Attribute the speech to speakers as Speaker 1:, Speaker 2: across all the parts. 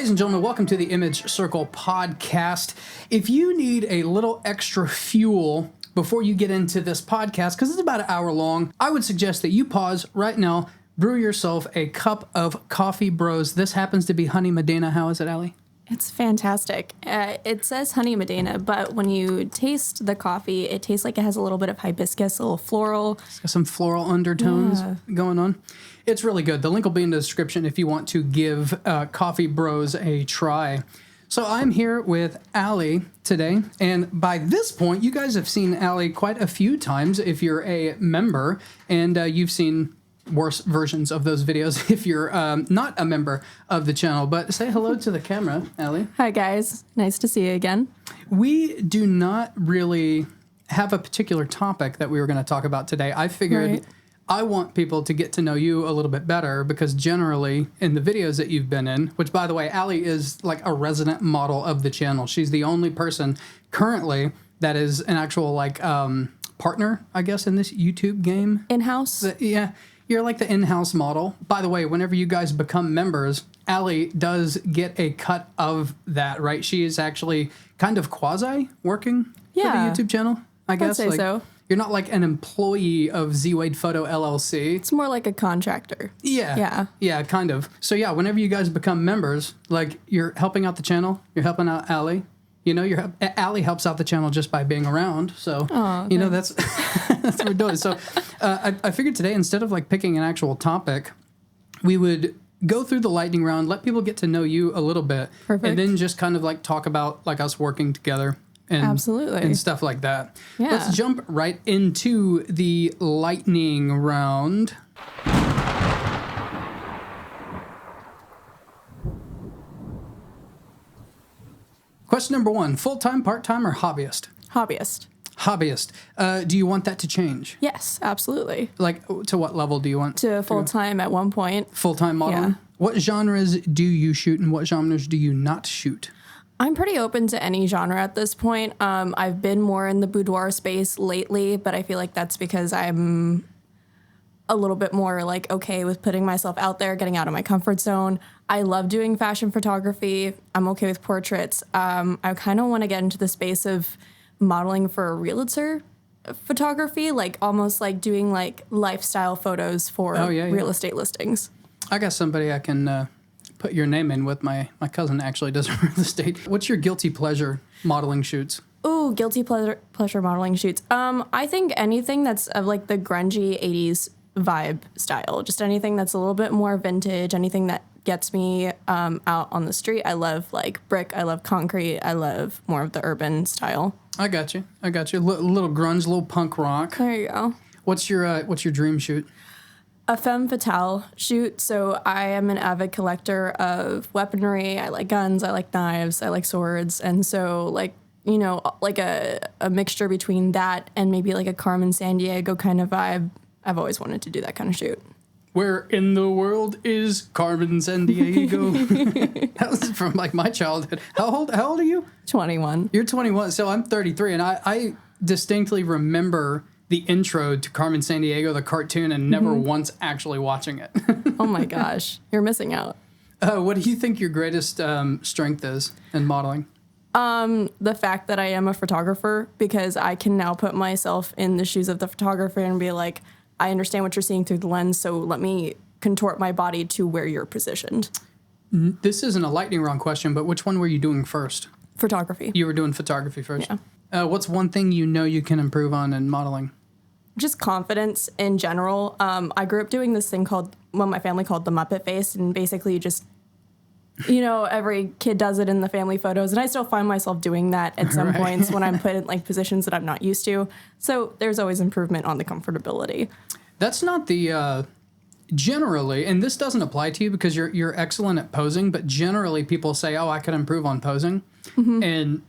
Speaker 1: Ladies and gentlemen, welcome to the Image Circle podcast. If you need a little extra fuel before you get into this podcast, because it's about an hour long, I would suggest that you pause right now, brew yourself a cup of coffee, bros. This happens to be Honey Medina. How is it, Allie?
Speaker 2: It's fantastic. It says Honey Medina, but when you taste the coffee, it tastes like it has a little bit of hibiscus, a little floral.
Speaker 1: It's got some floral undertones going on. It's really good. The link will be in the description if you want to give Coffee Bros a try. So I'm here with Allie today, and by this point, you guys have seen Allie quite a few times if you're a member, and you've seen worse versions of those videos if you're not a member of the channel. But say hello to the camera, Allie.
Speaker 2: Hi, guys. Nice to see you again.
Speaker 1: We do not really have a particular topic that we were going to talk about today. I figured I want people to get to know you a little bit better because generally in the videos that you've been in, which by the way, Allie is like a resident model of the channel. She's the only person currently that is an actual like partner, I guess, in this YouTube game.
Speaker 2: In-house?
Speaker 1: Yeah. You're like the in-house model. By the way, whenever you guys become members, Allie does get a cut of that, right? She is actually kind of quasi working for the YouTube channel, I guess.
Speaker 2: I'd say so.
Speaker 1: You're not like an employee of ZWade Photo LLC.
Speaker 2: It's more like a contractor.
Speaker 1: Yeah. Yeah, kind of. So yeah, whenever you guys become members, like you're helping out the channel, you're helping out Allie. You know, Allie helps out the channel just by being around. So, you know, that's that's what we're doing. So I figured today, instead of like picking an actual topic, we would go through the lightning round, let people get to know you a little bit.
Speaker 2: Perfect.
Speaker 1: And then just kind of like talk about like us working together. And,
Speaker 2: absolutely.
Speaker 1: And stuff like that.
Speaker 2: Yeah.
Speaker 1: Let's jump right into the lightning round. Question number one, full-time, part-time, or hobbyist?
Speaker 2: Hobbyist.
Speaker 1: Hobbyist. Do you want that to change?
Speaker 2: Yes, absolutely.
Speaker 1: Like, to what level do you want?
Speaker 2: To full-time at one point.
Speaker 1: Full-time modeling?
Speaker 2: Yeah.
Speaker 1: What genres do you shoot and what genres do you not shoot?
Speaker 2: I'm pretty open to any genre at this point. I've been more in the boudoir space lately, but I feel like that's because I'm a little bit more like okay with putting myself out there, getting out of my comfort zone. I love doing fashion photography. I'm okay with portraits. I kind of want to get into the space of modeling for a realtor photography, like almost like doing like lifestyle photos for real estate listings.
Speaker 1: I got somebody I can put your name in with. My cousin actually does real estate. What's your guilty pleasure modeling shoots?
Speaker 2: Ooh, guilty pleasure modeling shoots. I think anything that's of like the grungy 80s vibe style, just anything that's a little bit more vintage, anything that gets me out on the street. I love like brick, I love concrete, I love more of the urban style. I got you. Little grunge, little punk rock. There you go.
Speaker 1: What's your dream shoot?
Speaker 2: A femme fatale shoot. So I am an avid collector of weaponry. I like guns, I like knives, I like swords. And so like, you know, like a mixture between that and maybe like a Carmen Sandiego kind of vibe. I've always wanted to do that kind of shoot.
Speaker 1: Where in the world is Carmen Sandiego? That was from like my childhood. How old are you?
Speaker 2: 21.
Speaker 1: You're 21. So I'm 33, and I distinctly remember the intro to Carmen Sandiego, the cartoon, and never once actually watching it.
Speaker 2: Oh my gosh, you're missing out.
Speaker 1: What do you think your greatest strength is in modeling?
Speaker 2: The fact that I am a photographer, because I can now put myself in the shoes of the photographer and be like, I understand what you're seeing through the lens, so let me contort my body to where you're positioned.
Speaker 1: This isn't a lightning round question, but which one were you doing first?
Speaker 2: Photography.
Speaker 1: You were doing photography first?
Speaker 2: Yeah.
Speaker 1: What's one thing you know you can improve on in modeling?
Speaker 2: Just confidence in general. I grew up doing this thing called, well, my family called the Muppet face, and basically you just, you know, every kid does it in the family photos, and I still find myself doing that at some points when I'm put in like positions that I'm not used to. So there's always improvement on the comfortability.
Speaker 1: That's not the generally, and this doesn't apply to you because you're excellent at posing, but generally people say, "Oh, I could improve on posing," and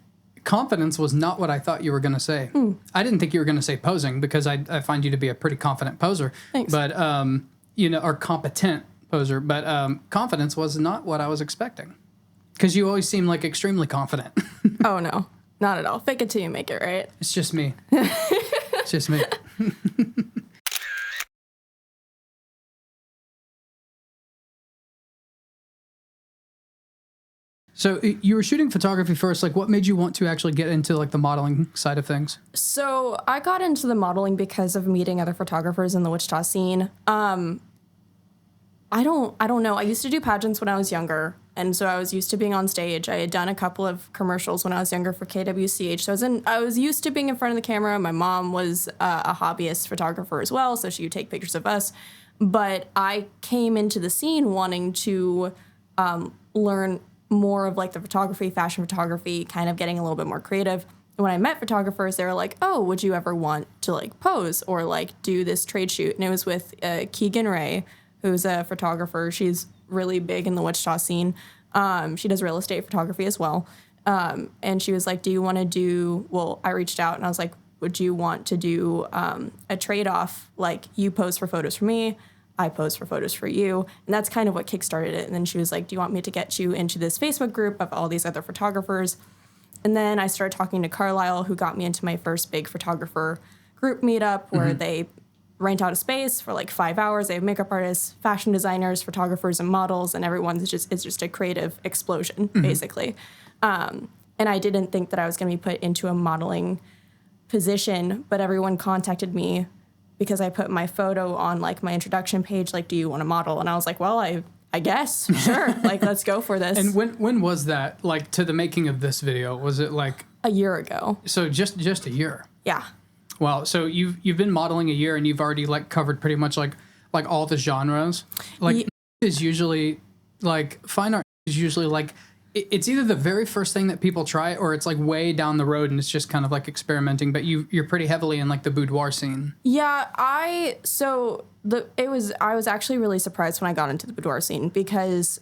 Speaker 1: confidence was not what I thought you were going to say. I didn't think you were going to say posing because I find you to be a pretty confident poser.
Speaker 2: Thanks.
Speaker 1: But you know, or competent poser, but confidence was not what I was expecting. Because you always seem like extremely confident.
Speaker 2: Oh, no. Not at all. Fake it till you make it, right?
Speaker 1: It's just me. It's just me. So you were shooting photography first. Like, what made you want to actually get into like the modeling side of things?
Speaker 2: So I got into the modeling because of meeting other photographers in the Wichita scene. I don't know. I used to do pageants when I was younger, and so I was used to being on stage. I had done a couple of commercials when I was younger for KWCH. So I was used to being in front of the camera. My mom was a hobbyist photographer as well, so she would take pictures of us. But I came into the scene wanting to learn more of like the photography, fashion photography, kind of getting a little bit more creative. And when I met photographers, they were like, "Oh, would you ever want to like pose or like do this trade shoot?" And it was with Keegan Ray, who's a photographer. She's really big in the Wichita scene. She does real estate photography as well. And she was like, "Do you want to do?" Well, I reached out and I was like, "Would you want to do a trade-off? Like you pose for photos for me, I pose for photos for you." And that's kind of what kickstarted it. And then she was like, "Do you want me to get you into this Facebook group of all these other photographers?" And then I started talking to Carlisle, who got me into my first big photographer group meetup where they rent out a space for like 5 hours. They have makeup artists, fashion designers, photographers, and models, and everyone's just a creative explosion, basically. And I didn't think that I was going to be put into a modeling position, but everyone contacted me because I put my photo on like my introduction page, like, "Do you want to model?" And I was like, "Well, I guess, sure, like, let's go for this."
Speaker 1: And when was that, like, to the making of this video? Was it like
Speaker 2: a year ago?
Speaker 1: So just a year.
Speaker 2: Yeah.
Speaker 1: Wow. So you've been modeling a year and you've already like covered pretty much like all the genres. Like is usually like fine art is usually like it's either the very first thing that people try or it's like way down the road and it's just kind of like experimenting. But you're pretty heavily in like the boudoir scene.
Speaker 2: Yeah, I was actually really surprised when I got into the boudoir scene because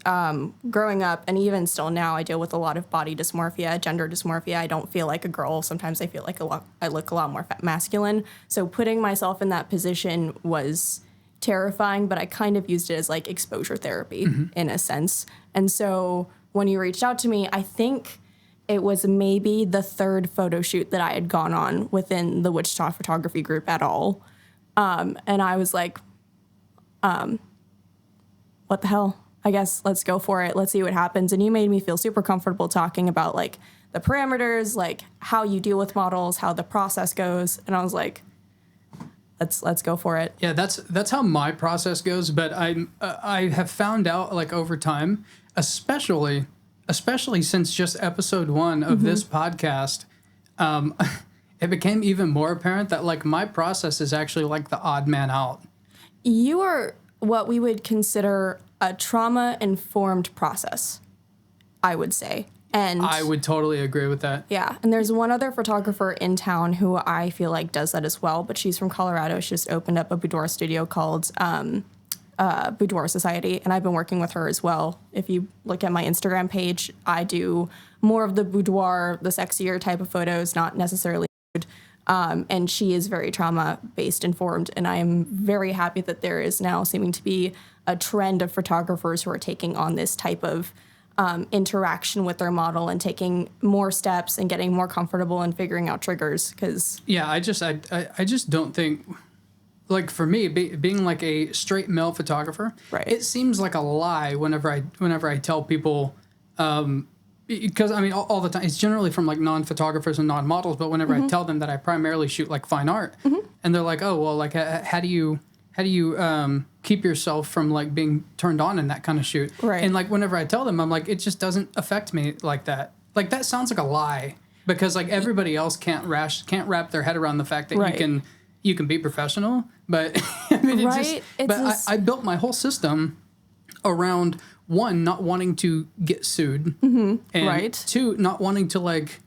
Speaker 2: growing up and even still now I deal with a lot of body dysmorphia, gender dysmorphia. I don't feel like a girl. Sometimes I feel like I look a lot more masculine. So putting myself in that position was terrifying, but I kind of used it as like exposure therapy in a sense. And so when you reached out to me, I think it was maybe the third photo shoot that I had gone on within the Wichita photography group at all. And I was like, what the hell? I guess let's go for it. Let's see what happens. And you made me feel super comfortable talking about like the parameters, like how you deal with models, how the process goes. And I was like, let's go for it.
Speaker 1: Yeah, that's how my process goes. But I have found out like over time, especially since just episode 1 of this podcast, it became even more apparent that like my process is actually like the odd man out.
Speaker 2: You are what we would consider a trauma-informed process, I would say. And
Speaker 1: I would totally agree with that.
Speaker 2: Yeah. And there's one other photographer in town who I feel like does that as well, but she's from Colorado. She just opened up a boudoir studio called Boudoir Society, and I've been working with her as well. If you look at my Instagram page, I do more of the boudoir, the sexier type of photos, not necessarily nude. And she is very trauma-based informed, and I am very happy that there is now seeming to be a trend of photographers who are taking on this type of interaction with their model and taking more steps and getting more comfortable and figuring out triggers. Because
Speaker 1: I just don't think, like for me, being like a straight male photographer,
Speaker 2: right,
Speaker 1: it seems like a lie whenever I tell people, because I mean all the time it's generally from like non-photographers and non-models, but whenever I tell them that I primarily shoot like fine art, and they're like, "Oh well, like how do you keep yourself from like being turned on in that kind of shoot?"
Speaker 2: Right.
Speaker 1: And like whenever I tell them, I'm like, it just doesn't affect me like that. Like that sounds like a lie because like everybody else can't wrap their head around the fact that you can be professional, but I mean, I built my whole system around one, not wanting to get sued, and two, not wanting to like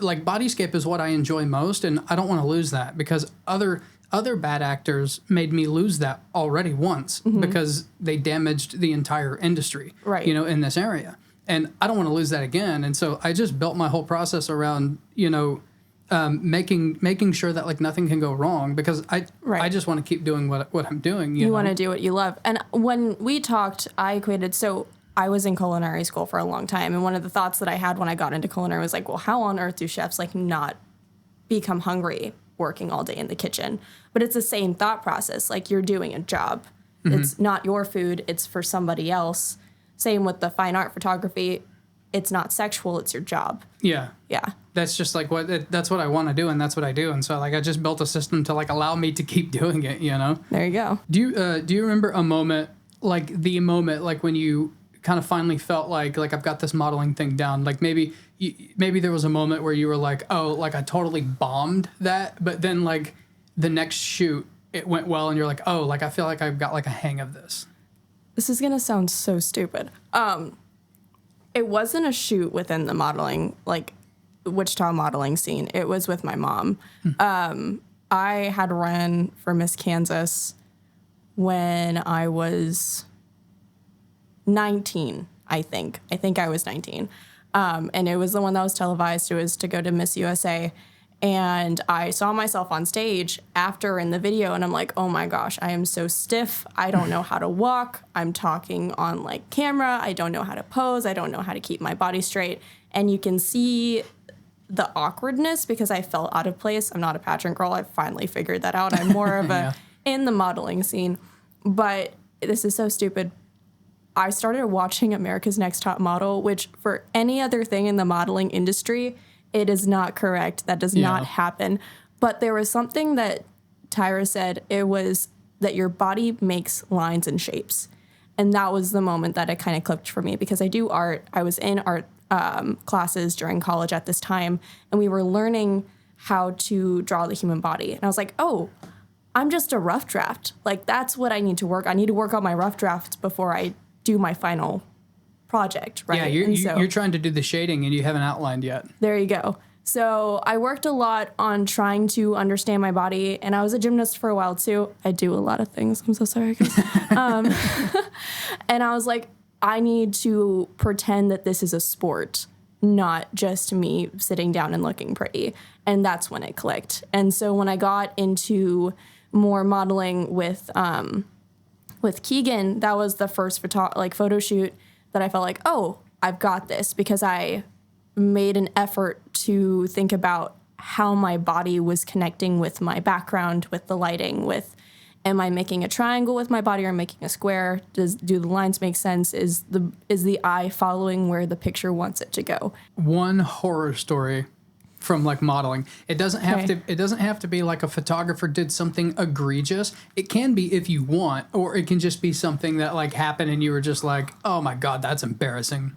Speaker 1: bodyscape is what I enjoy most, and I don't want to lose that because other bad actors made me lose that already once because they damaged the entire industry, in this area. And I don't want to lose that again. And so I just built my whole process around, making sure that like nothing can go wrong because I just want to keep doing what I'm doing. You
Speaker 2: want to do what you love. And when we talked, I equated, so I was in culinary school for a long time. And one of the thoughts that I had when I got into culinary was like, well, how on earth do chefs like not become hungry working all day in the kitchen? But it's the same thought process. Like you're doing a job. It's not your food. It's for somebody else. Same with the fine art photography. it's not sexual, it's your job.
Speaker 1: Yeah.
Speaker 2: Yeah.
Speaker 1: That's just like that's what I want to do, and that's what I do. And so like I just built a system to like allow me to keep doing it, you know?
Speaker 2: There you go.
Speaker 1: Do you remember a moment, like the moment like when you kind of finally felt like I've got this modeling thing down? Like maybe there was a moment where you were like, oh, like I totally bombed that, but then like the next shoot it went well and you're like, oh, like I feel like I've got like a hang of this.
Speaker 2: This is gonna sound so stupid. It wasn't a shoot within the modeling, like Wichita modeling scene. It was with my mom. I had run for Miss Kansas when I was 19, I think. I think I was 19. And it was the one that was televised. It was to go to Miss USA. And I saw myself on stage after in the video, and I'm like, oh my gosh, I am so stiff. I don't know how to walk. I'm talking on like camera. I don't know how to pose. I don't know how to keep my body straight. And you can see the awkwardness because I felt out of place. I'm not a pageant girl. I finally figured that out. I'm more of a in the modeling scene. But this is so stupid. I started watching America's Next Top Model, which for any other thing in the modeling industry, it is not correct. That does not happen. But there was something that Tyra said. It was that your body makes lines and shapes. And that was the moment that it kind of clicked for me because I do art. I was in art classes during college at this time, and we were learning how to draw the human body. And I was like, oh, I'm just a rough draft. Like, that's what I need to work. I need to work on my rough drafts before I do my final project, right?
Speaker 1: Yeah, you're trying to do the shading and you haven't outlined yet.
Speaker 2: There you go. So I worked a lot on trying to understand my body, and I was a gymnast for a while too. I do a lot of things. I'm so sorry, guys. And I was like, I need to pretend that this is a sport, not just me sitting down and looking pretty. And that's when it clicked. And so when I got into more modeling with Keegan, that was the first photo shoot that I felt like, oh, I've got this, because I made an effort to think about how my body was connecting with my background, with the lighting, with am I making a triangle with my body or making a square? Do the lines make sense? Is the eye following where the picture wants it to go?
Speaker 1: One horror story from like modeling. It doesn't have to be like a photographer did something egregious. It can be if you want, or it can just be something that like happened and you were just like, oh my God, that's embarrassing.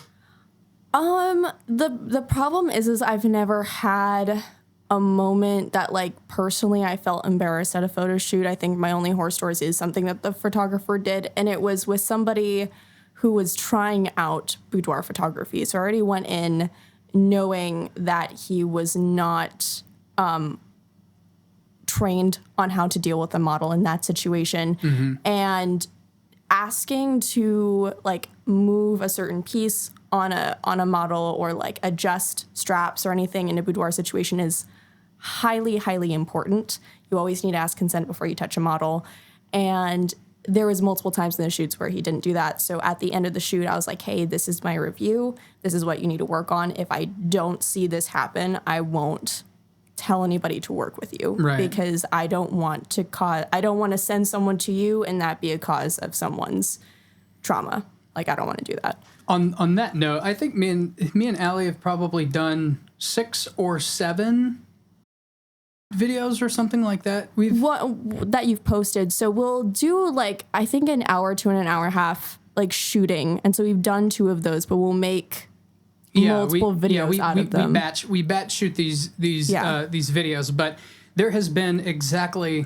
Speaker 2: The problem is I've never had a moment that like personally I felt embarrassed at a photo shoot. I think my only horror stories is something that the photographer did, and it was with somebody who was trying out boudoir photography. So I already went in knowing that he was not trained on how to deal with a model in that situation, and asking to like move a certain piece on a model or like adjust straps or anything in a boudoir situation is highly, highly important. You always need to ask consent before you touch a model. And there was multiple times in the shoots where he didn't do that. So at the end of the shoot, I was like, hey, this is my review. This is what you need to work on. If I don't see this happen, I won't tell anybody to work with you, because I don't want to send someone to you and that be a cause of someone's trauma. Like, I don't want to do that.
Speaker 1: On that note, I think me and Alli have probably done 6 or 7 videos or something like that.
Speaker 2: That you've posted. So we'll do like, I think an hour to an hour and a half like shooting. And so we've done 2 of those, but we'll make multiple videos out of them.
Speaker 1: We batch shoot these videos, but there has been exactly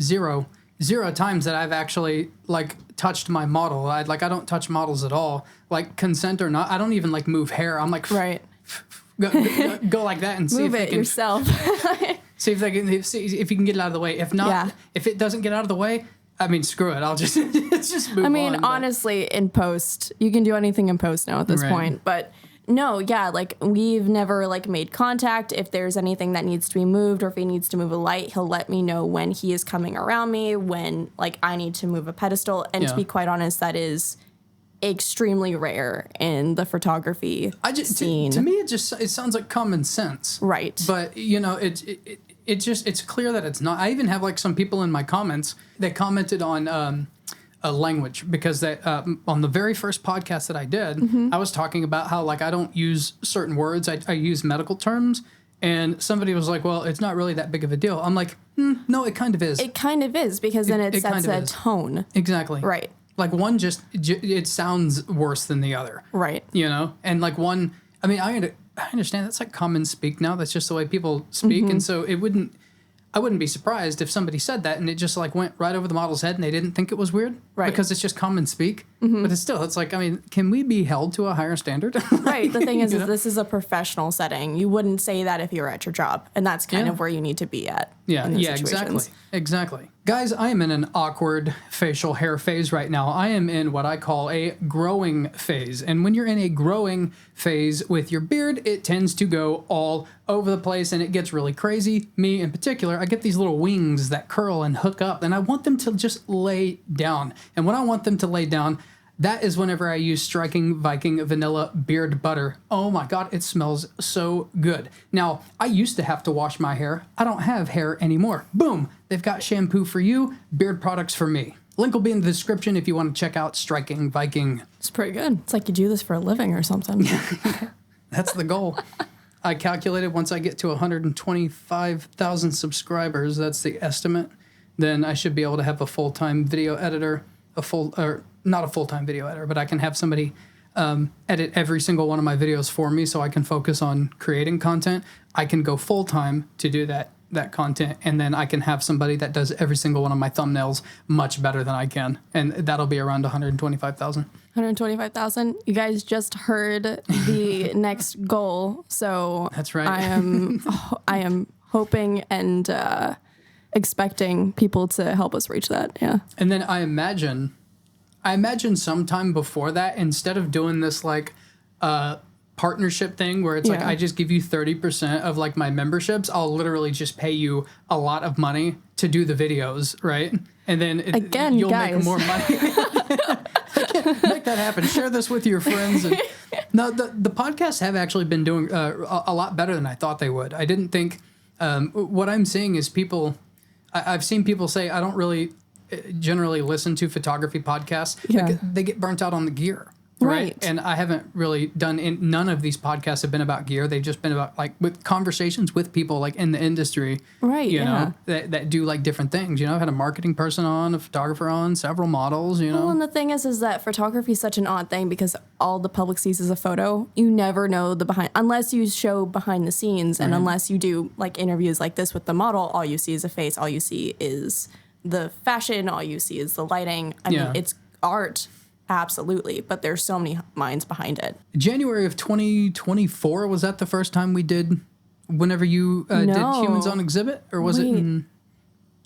Speaker 1: zero times that I've actually like touched my model. I don't touch models at all, like consent or not. I don't even like move hair. I'm like, go like that and see
Speaker 2: move
Speaker 1: if
Speaker 2: it yourself.
Speaker 1: See if you can get it out of the way. If not, if it doesn't get out of the way, I mean, screw it. I'll just move on.
Speaker 2: I mean, honestly, in post, you can do anything in post now at this point, but. No, yeah, like we've never like made contact. If there's anything that needs to be moved or if he needs to move a light, he'll let me know when he is coming around me, when like I need to move a pedestal. And to be quite honest, that is extremely rare in the photography scene.
Speaker 1: To me, it sounds like common sense.
Speaker 2: Right.
Speaker 1: But, you know, it's clear that it's not. I even have like some people in my comments that commented on language, because that on the very first podcast that I did, I was talking about how like I don't use certain words. I use medical terms, and somebody was like, "Well, it's not really that big of a deal." I'm like, "No, it kind of is."
Speaker 2: It kind of is, because then it sets
Speaker 1: kind of
Speaker 2: a
Speaker 1: is.
Speaker 2: tone.
Speaker 1: Exactly.
Speaker 2: Right.
Speaker 1: Like one it sounds worse than the other.
Speaker 2: Right.
Speaker 1: You know, and like one. I mean, I understand that's like common speak now. That's just the way people speak, and so I wouldn't be surprised if somebody said that and it just like went right over the model's head and they didn't think it was weird,
Speaker 2: right?
Speaker 1: Because it's just common speak. But it's like, I mean, can we be held to a higher standard?
Speaker 2: Right. The thing is this is a professional setting. You wouldn't say that if you were at your job, and that's kind of where you need to be at.
Speaker 1: Yeah, exactly. Guys, I am in an awkward facial hair phase right now. I am in what I call a growing phase. And when you're in a growing phase with your beard, it tends to go all over the place and it gets really crazy. Me in particular, I get these little wings that curl and hook up, and I want them to just lay down. And when I want them to lay down, that is whenever I use Striking Viking Vanilla Beard Butter. Oh my God, it smells so good. Now, I used to have to wash my hair. I don't have hair anymore. Boom, they've got shampoo for you, beard products for me. Link will be in the description if you want to check out Striking Viking.
Speaker 2: It's pretty good. It's like you do this for a living or something.
Speaker 1: That's the goal. I calculated once I get to 125,000 subscribers, that's the estimate, then I should be able to have a full-time video editor, not a full-time video editor, but I can have somebody edit every single one of my videos for me so I can focus on creating content. I can go full-time to do that content, and then I can have somebody that does every single one of my thumbnails much better than I can, and that'll be around 125,000.
Speaker 2: 125,000. You guys just heard the next goal, so
Speaker 1: that's right.
Speaker 2: I am hoping and expecting people to help us reach that. Yeah.
Speaker 1: And then I imagine sometime before that, instead of doing this like partnership thing where it's like I just give you 30% of like my memberships, I'll literally just pay you a lot of money to do the videos, right? And then you'll make more money. Make that happen. Share this with your friends. And, no, the podcasts have actually been doing a lot better than I thought they would. I didn't think. What I'm seeing is people. I've seen people say I don't really generally listen to photography podcasts.
Speaker 2: Yeah.
Speaker 1: Like, they get burnt out on the gear. Right. And I haven't really none of these podcasts have been about gear. They've just been about like with conversations with people like in the industry.
Speaker 2: Right.
Speaker 1: You know, that do like different things. You know, I've had a marketing person on, a photographer on, several models, you know.
Speaker 2: Well, and the thing is that photography is such an odd thing because all the public sees is a photo. You never know the behind, unless you show behind the scenes, and unless you do like interviews like this with the model, all you see is a face, all you see is the fashion, all you see is the lighting. I mean, it's art. Absolutely, but there's so many minds behind it.
Speaker 1: January of 2024, was that the first time we did, whenever you did Humans on Exhibit? Or was it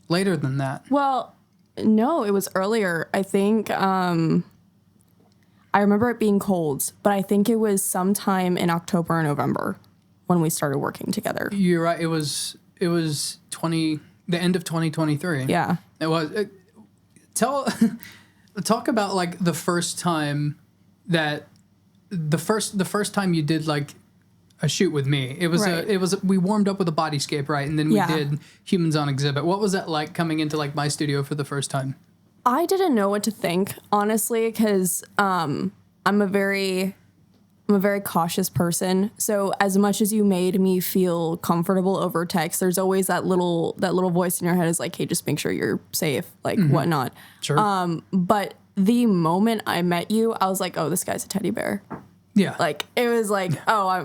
Speaker 1: later than that?
Speaker 2: Well, no, it was earlier. I think, I remember it being cold, but I think it was sometime in October or November when we started working together.
Speaker 1: You're right, it was the end of 2023.
Speaker 2: Yeah.
Speaker 1: It was. Talk about like the first time you did like a shoot with me. It was we warmed up with a bodyscape, right? And then we did Humans on Exhibit. What was that like coming into like my studio for the first time?
Speaker 2: I didn't know what to think, honestly, because I'm a very cautious person. So as much as you made me feel comfortable over text, there's always that little voice in your head is like, hey, just make sure you're safe, like whatnot.
Speaker 1: Sure.
Speaker 2: But the moment I met you, I was like, oh, this guy's a teddy bear.
Speaker 1: Yeah.
Speaker 2: Like it was like,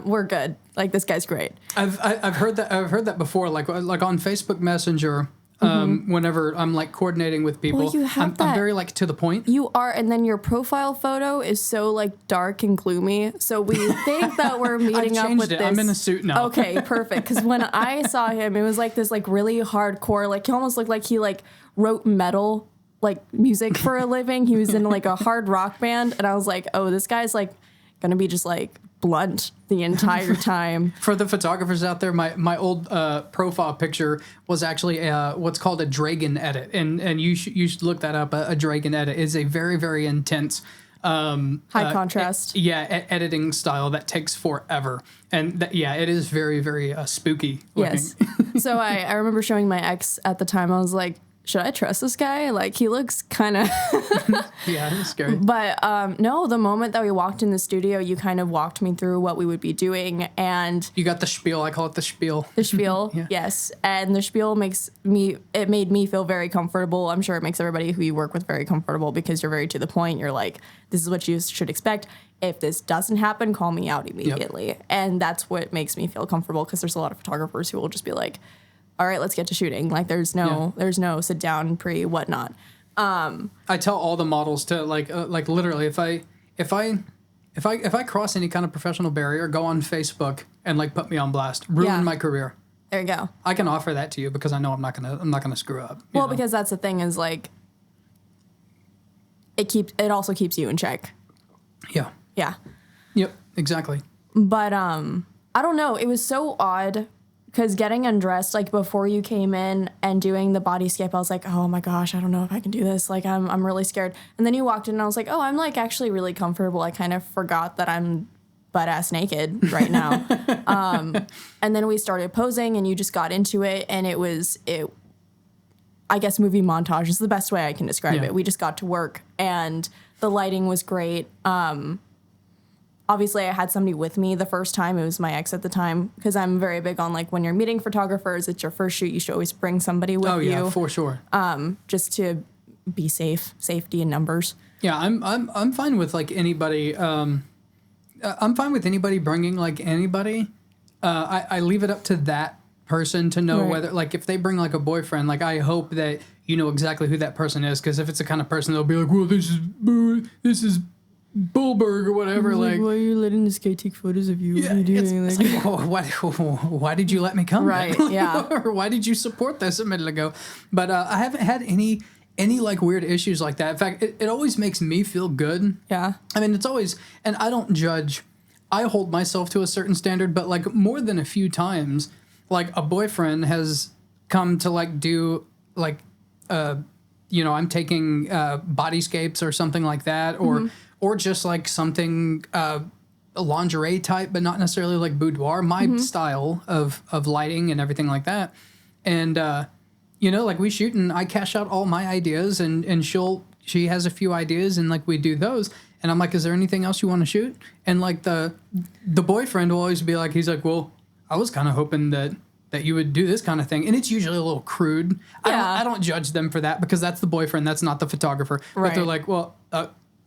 Speaker 2: we're good. Like this guy's great.
Speaker 1: I've heard that before. Like on Facebook Messenger. Whenever I'm like coordinating with people,
Speaker 2: well,
Speaker 1: I'm very like to the point.
Speaker 2: You are, and then your profile photo is so like dark and gloomy. So we think that we're meeting up with this.
Speaker 1: I'm in a suit now.
Speaker 2: Okay, perfect. Because when I saw him, it was like this like really hardcore. Like he almost looked like he like wrote metal like music for a living. He was in like a hard rock band, and I was like, oh, this guy's like gonna be just like blunt the entire time.
Speaker 1: For the photographers out there, my old profile picture was actually what's called a dragon edit, and you should look that up. A dragon edit is a very, very intense
Speaker 2: high contrast
Speaker 1: editing style that takes forever, and it is very, very spooky looking.
Speaker 2: Yes. So I remember showing my ex at the time. I was like, should I trust this guy? Like, he looks kind of...
Speaker 1: Yeah, it's scary.
Speaker 2: But no, the moment that we walked in the studio, you kind of walked me through what we would be doing, and...
Speaker 1: You got the spiel. I call it the spiel.
Speaker 2: The spiel,
Speaker 1: Yeah.
Speaker 2: yes. And the spiel made me feel very comfortable. I'm sure it makes everybody who you work with very comfortable because you're very to the point. You're like, this is what you should expect. If this doesn't happen, call me out immediately. Yep. And that's what makes me feel comfortable, because there's a lot of photographers who will just be like, all right, let's get to shooting. Like, there's no sit down, pre, whatnot.
Speaker 1: I tell all the models to like literally, if I cross any kind of professional barrier, go on Facebook and like put me on blast, ruin my career.
Speaker 2: There you go.
Speaker 1: I can offer that to you because I know I'm not gonna screw up.
Speaker 2: Well, because that's the thing, is like, it also keeps you in check.
Speaker 1: Yeah.
Speaker 2: Yeah.
Speaker 1: Yep. Exactly.
Speaker 2: But I don't know. It was so odd. Because getting undressed, like, before you came in and doing the bodyscape, I was like, oh my gosh, I don't know if I can do this. Like, I'm really scared. And then you walked in and I was like, oh, I'm like actually really comfortable. I kind of forgot that I'm butt ass naked right now. And then we started posing and you just got into it. And I guess movie montage is the best way I can describe it. We just got to work and the lighting was great. Obviously, I had somebody with me the first time. It was my ex at the time, because I'm very big on, like, when you're meeting photographers, it's your first shoot, you should always bring somebody with you. Oh, yeah,
Speaker 1: for sure.
Speaker 2: Just to be safe, safety in numbers.
Speaker 1: Yeah, I'm fine with, like, anybody. I'm fine with anybody bringing, like, anybody. I leave it up to that person to know whether, like, if they bring, like, a boyfriend, like, I hope that you know exactly who that person is, because if it's the kind of person, they'll be like, well, this is Bullberg or whatever. Like,
Speaker 2: why are you letting this guy take photos of you?
Speaker 1: Yeah,
Speaker 2: what are you doing?
Speaker 1: it's like, why did you let me come?
Speaker 2: Right, yeah.
Speaker 1: Or why did you support this a minute ago? But I haven't had any like weird issues like that. In fact, it always makes me feel good.
Speaker 2: Yeah.
Speaker 1: I mean, it's always, and I don't judge. I hold myself to a certain standard, but like more than a few times, like a boyfriend has come to like do like, I'm taking bodyscapes or something like that, or just like something lingerie type, but not necessarily like boudoir, my style of lighting and everything like that. And, like we shoot and I cash out all my ideas and she has a few ideas and like we do those. And I'm like, is there anything else you want to shoot? And like the boyfriend will always be like, he's like, well, I was kind of hoping that you would do this kind of thing. And it's usually a little crude.
Speaker 2: Yeah.
Speaker 1: I don't judge them for that because that's the boyfriend. That's not the photographer.
Speaker 2: Right.
Speaker 1: But they're like, well,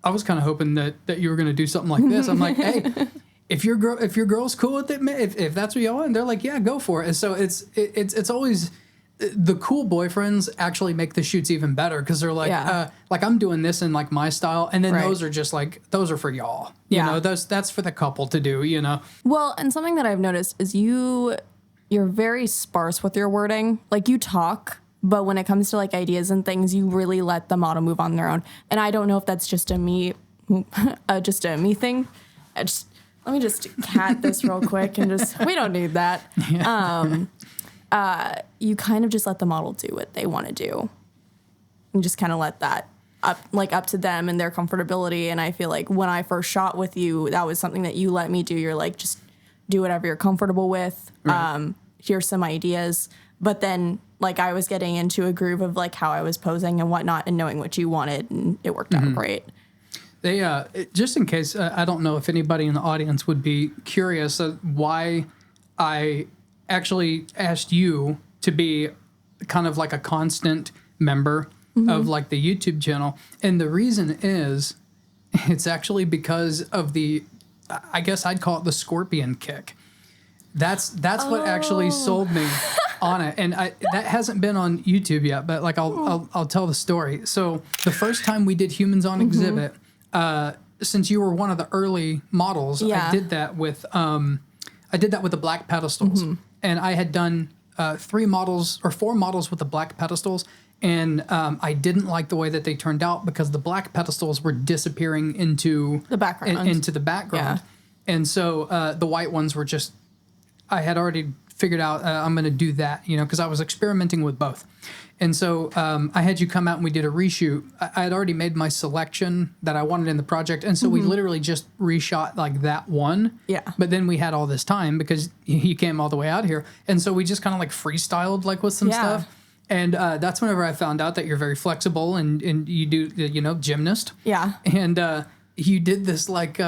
Speaker 1: I was kind of hoping that you were going to do something like this. I'm like, hey, if your girl's cool with it, if that's what you want, and they're like, yeah, go for it. And so it's always the cool boyfriends actually make the shoots even better because they're like, like I'm doing this in like my style, and then those are just like those are for y'all. You know, that's for the couple to do. You know.
Speaker 2: Well, and something that I've noticed is you're very sparse with your wording. Like you talk. But when it comes to like ideas and things, you really let the model move on their own. And I don't know if that's just a me thing. Let me just cat this real quick and we don't need that. Yeah. You kind of just let the model do what they want to do. And just kind of let that up to them and their comfortability. And I feel like when I first shot with you, that was something that you let me do. You're like, just do whatever you're comfortable with. Right. Here's some ideas. But then like I was getting into a groove of like how I was posing and whatnot and knowing what you wanted, and it worked out great.
Speaker 1: They just in case, I don't know if anybody in the audience would be curious why I actually asked you to be kind of like a constant member of like the YouTube channel. And the reason is it's actually because of I guess I'd call it the scorpion kick. That's what actually sold me on it. And that hasn't been on YouTube yet, but like I'll tell the story. So the first time we did Humans on Exhibit, since you were one of the early models, I did that with the black pedestals. And I had done 4 models with the black pedestals, and I didn't like the way that they turned out because the black pedestals were disappearing into
Speaker 2: the background.
Speaker 1: Into the background. Yeah. And so the white ones were just, I had already figured out I'm going to do that, because I was experimenting with both. And so I had you come out and we did a reshoot. I had already made my selection that I wanted in the project. And so we literally just reshot like that one. Yeah. But then we had all this time because you came all the way out here. And so we just kind of like freestyled like with some stuff. And that's whenever I found out that you're very flexible and you do, gymnast.
Speaker 2: Yeah.
Speaker 1: And you did this like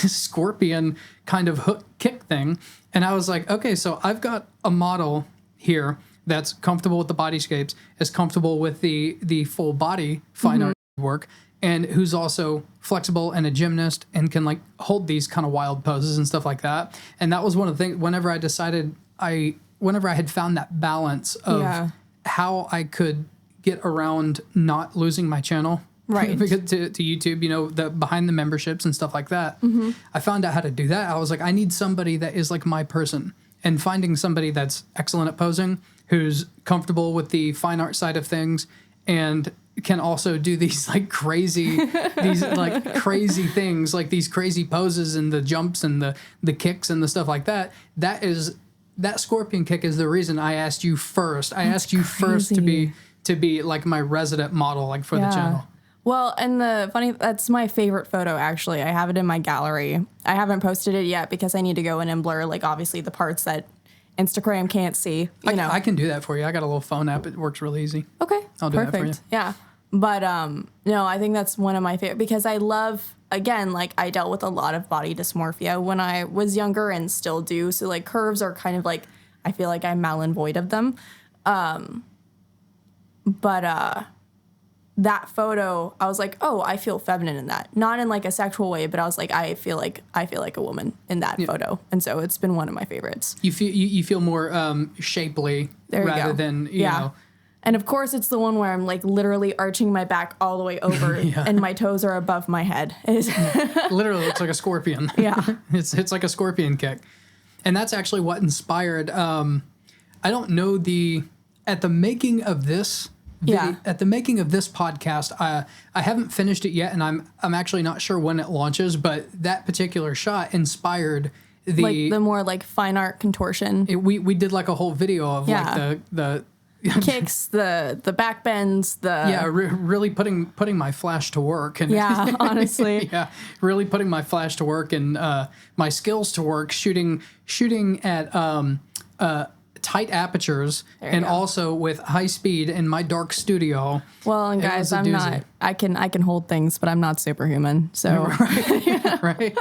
Speaker 1: scorpion kind of hook kick thing. And I was like, okay, so I've got a model here that's comfortable with the bodyscapes, is comfortable with the full body fine art work, and who's also flexible and a gymnast and can like hold these kind of wild poses and stuff like that. And that was one of the things whenever I had found that balance of how I could get around not losing my channel. Right. Because to YouTube, the behind the memberships and stuff like that. I found out how to do that. I was like, I need somebody that is like my person, and finding somebody that's excellent at posing, who's comfortable with the fine art side of things, and can also do these like crazy things, like these crazy poses and the jumps and the kicks and the stuff like that. That scorpion kick is the reason I asked you first. I asked you first to be like my resident model, like for the channel.
Speaker 2: Well, and that's my favorite photo, actually. I have it in my gallery. I haven't posted it yet because I need to go in and blur, like, obviously the parts that Instagram can't see.
Speaker 1: I can do that for you. I got a little phone app. It works really easy.
Speaker 2: Okay.
Speaker 1: I'll do that for you.
Speaker 2: Yeah. But, no, I think that's one of my favorite, because I love, again, like, I dealt with a lot of body dysmorphia when I was younger and still do. So, like, curves are kind of like, I feel like I'm malvoid of them. That photo, I was like, oh, I feel feminine in that. Not in like a sexual way, but I was like, I feel like a woman in that photo. And so it's been one of my favorites.
Speaker 1: You feel more shapely rather than, you know.
Speaker 2: And of course, it's the one where I'm like literally arching my back all the way over and my toes are above my head.
Speaker 1: Literally looks like a scorpion.
Speaker 2: Yeah.
Speaker 1: It's like a scorpion kick. And that's actually what inspired, I don't know at the making of this at the making of this podcast, I haven't finished it yet, and I'm actually not sure when it launches, but that particular shot inspired the
Speaker 2: more like fine art contortion.
Speaker 1: We did like a whole video of like the
Speaker 2: kicks, the back bends,
Speaker 1: really putting my flash to work, and
Speaker 2: honestly,
Speaker 1: really putting my flash to work and my skills to work, shooting at tight apertures and also with high speed in my dark studio.
Speaker 2: Well, and guys, I can hold things, but I'm not superhuman. So
Speaker 1: right.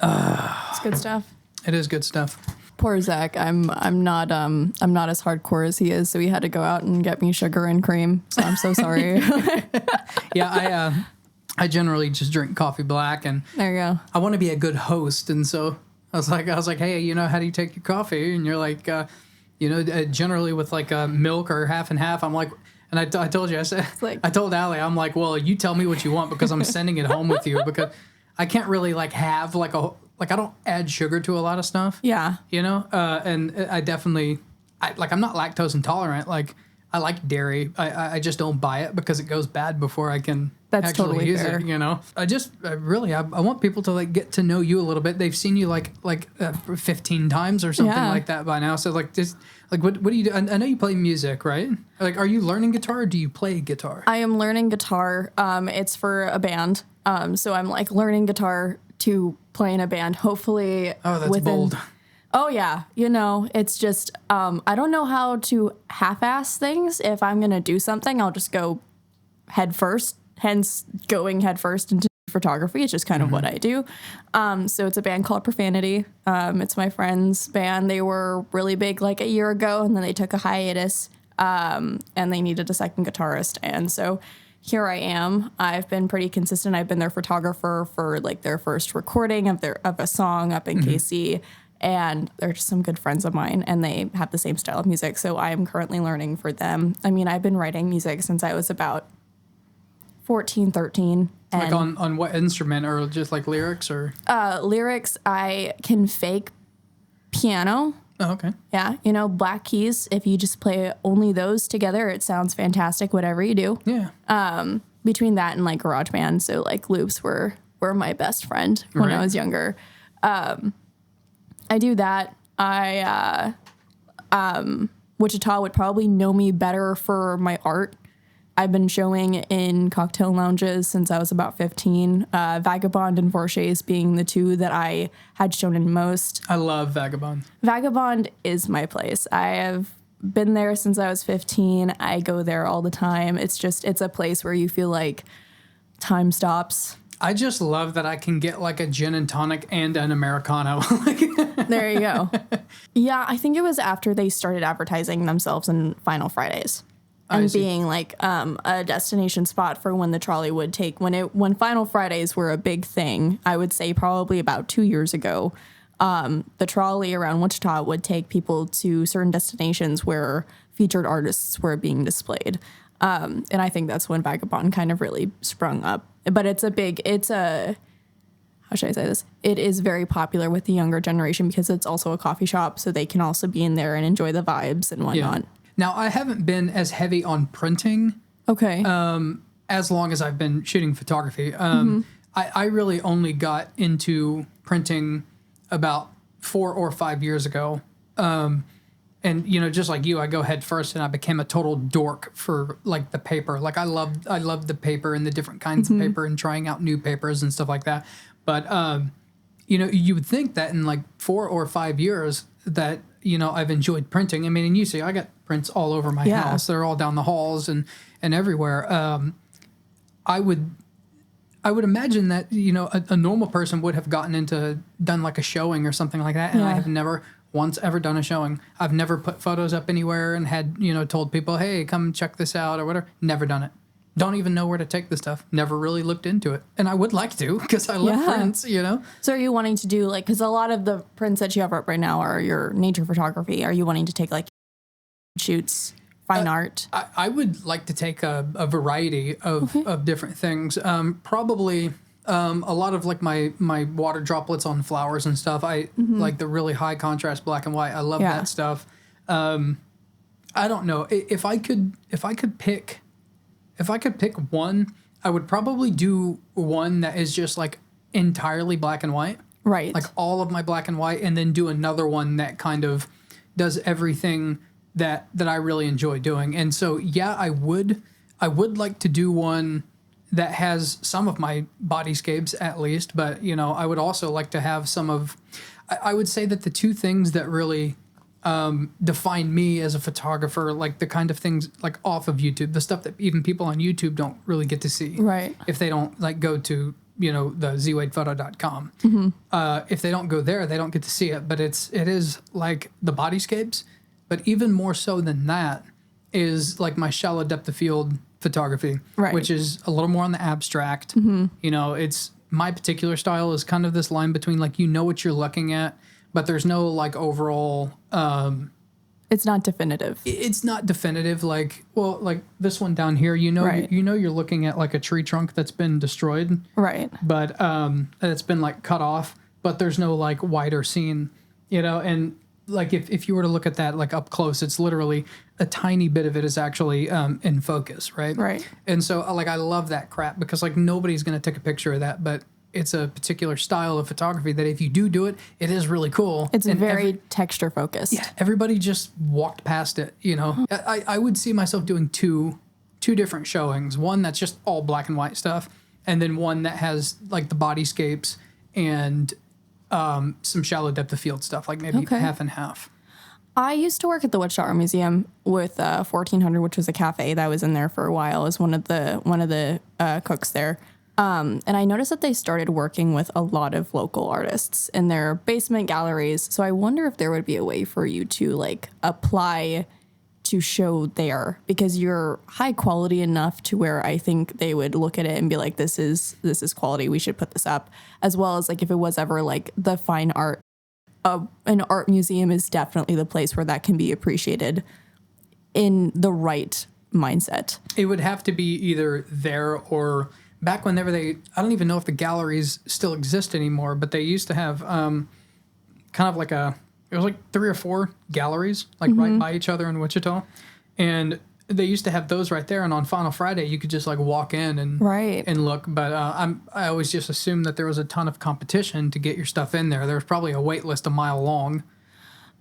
Speaker 2: It's good stuff.
Speaker 1: It is good stuff.
Speaker 2: Poor Zach. I'm not as hardcore as he is, so he had to go out and get me sugar and cream. So I'm so sorry.
Speaker 1: I generally just drink coffee black, and
Speaker 2: there you go.
Speaker 1: I want to be a good host, and so I was like, hey, how do you take your coffee? And you're like, generally with like milk or half and half. I'm like, and I told you, I told Alli, I'm like, well, you tell me what you want, because I'm sending it home with you, because I can't really like have like I don't add sugar to a lot of stuff.
Speaker 2: Yeah.
Speaker 1: And I definitely, I'm not lactose intolerant. Like, I like dairy. I just don't buy it because it goes bad before I can actually use it. I want people to like get to know you a little bit. They've seen you like 15 times or something like that by now. So like just like what do you do? I know you play music, right? Like, are you learning guitar or do you play guitar?
Speaker 2: I am learning guitar. It's for a band. So I'm like learning guitar to play in a band. Hopefully.
Speaker 1: Oh, that's bold.
Speaker 2: Oh, yeah. It's just, I don't know how to half-ass things. If I'm going to do something, I'll just go head first, hence going head first into photography. It's just kind of what I do. So it's a band called Profanity. It's my friend's band. They were really big like a year ago, and then they took a hiatus, and they needed a second guitarist. And so here I am. I've been pretty consistent. I've been their photographer for like their first recording of a song up in KC. And they're just some good friends of mine, and they have the same style of music. So I am currently learning for them. I mean, I've been writing music since I was about 14, 13.
Speaker 1: Like on what instrument, or just like lyrics, or?
Speaker 2: Lyrics, I can fake piano.
Speaker 1: Oh, okay.
Speaker 2: Yeah, black keys. If you just play only those together, it sounds fantastic, whatever you do.
Speaker 1: Yeah.
Speaker 2: Between that and like GarageBand, so like loops were my best friend when I was younger. I do that. Wichita would probably know me better for my art. I've been showing in cocktail lounges since I was about 15. Vagabond and Vorshay's being the two that I had shown in most.
Speaker 1: I love Vagabond.
Speaker 2: Vagabond is my place. I have been there since I was 15. I go there all the time. It's a place where you feel like time stops.
Speaker 1: I just love that I can get like a gin and tonic and an Americano.
Speaker 2: There you go. Yeah, I think it was after they started advertising themselves in Final Fridays and being like a destination spot for when the trolley would take when Final Fridays were a big thing. I would say probably about 2 years ago. The trolley around Wichita would take people to certain destinations where featured artists were being displayed. And I think that's when Vagabond kind of really sprung up. But how should I say this? It is very popular with the younger generation because it's also a coffee shop, so they can also be in there and enjoy the vibes and whatnot.
Speaker 1: Yeah. Now, I haven't been as heavy on printing
Speaker 2: Okay.
Speaker 1: as long as I've been shooting photography. I really only got into printing about 4 or 5 years ago. And, you know, just like you, I go head first and I became a total dork for like the paper. Like I loved the paper and the different kinds of paper and trying out new papers and stuff like that. But, you know, you would think that in like 4 or 5 years that, you know, I've enjoyed printing. I mean, and you see, I got prints all over my house. They're all down the halls and everywhere. I would imagine that, you know, a normal person would have done like a showing or something like that. And I have never once ever done a showing. I've never put photos up anywhere and had, you know, told people, hey, come check this out or whatever. Never done it. Don't even know where to take the stuff. Never really looked into it. And I would like to because I love prints, you know.
Speaker 2: So are you wanting to do like, because a lot of the prints that you have up right now are your nature photography. Are you wanting to take like shoots, fine art?
Speaker 1: I would like to take a variety of different things. Probably a lot of like my water droplets on flowers and stuff. I like the really high contrast black and white. I love that stuff. I don't know if I could pick one. I would probably do one that is just like entirely black and white.
Speaker 2: Right.
Speaker 1: Like all of my black and white, and then do another one that kind of does everything that I really enjoy doing. And so yeah, I would like to do one that has some of my bodyscapes at least, but you know, I would also like to have some of, I would say that the two things that really define me as a photographer, like the kind of things like off of YouTube, the stuff that even people on YouTube don't really get to see.
Speaker 2: Right.
Speaker 1: If they don't like go to, you know, the ZWadePhoto.com. If they don't go there, they don't get to see it, but it is like the bodyscapes, but even more so than that is like my shallow depth of field photography, which is a little more on the abstract. You know, it's my particular style is kind of this line between like, you know what you're looking at, but there's no like overall
Speaker 2: it's not definitive.
Speaker 1: It's not definitive. Like, well, like this one down here, you know, you're looking at like a tree trunk that's been destroyed, but it's been like cut off, but there's no like wider scene, you know. And like if you were to look at that like up close, it's literally a tiny bit of it is actually in focus, right? And so like I love that crap because like nobody's gonna take a picture of that, but it's a particular style of photography that if you do it, it is really cool.
Speaker 2: It's very texture focused.
Speaker 1: Yeah, everybody just walked past it, you know. I would see myself doing two different showings. One that's just all black and white stuff, and then one that has like the bodyscapes and some shallow depth of field stuff, like maybe half and half.
Speaker 2: I used to work at the Wichita Art Museum with 1400, which was a cafe that was in there for a while as one of the cooks there. And I noticed that they started working with a lot of local artists in their basement galleries. So I wonder if there would be a way for you to like apply to show there, because you're high quality enough to where I think they would look at it and be like, this is quality. We should put this up, as well as like if it was ever like the fine art. An art museum is definitely the place where that can be appreciated in the right mindset.
Speaker 1: It would have to be either there or back whenever I don't even know if the galleries still exist anymore, but they used to have kind of like it was like 3 or 4 galleries like right by each other in Wichita. And they used to have those right there. And on Final Friday, you could just like walk in and look. But I always just assumed that there was a ton of competition to get your stuff in there. There was probably a wait list a mile long.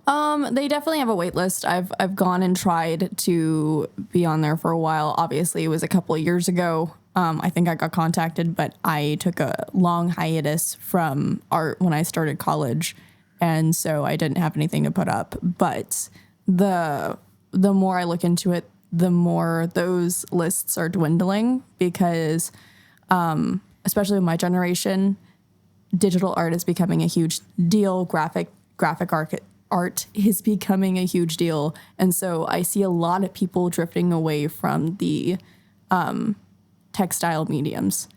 Speaker 2: They definitely have a wait list. I've gone and tried to be on there for a while. Obviously, it was a couple of years ago. I think I got contacted, but I took a long hiatus from art when I started college, and so I didn't have anything to put up. But the the more I look into it, the more those lists are dwindling because, especially in my generation, digital art is becoming a huge deal. Graphic art is becoming a huge deal. And so I see a lot of people drifting away from the textile mediums.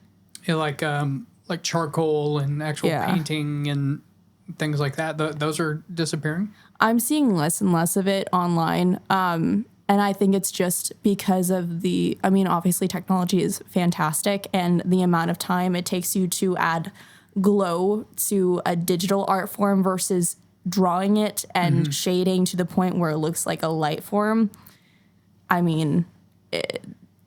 Speaker 1: Yeah, like charcoal and actual painting and things like that. Those are disappearing.
Speaker 2: I'm seeing less and less of it online. And I think it's just because of obviously technology is fantastic and the amount of time it takes you to add glow to a digital art form versus drawing it and shading to the point where it looks like a light form. I mean,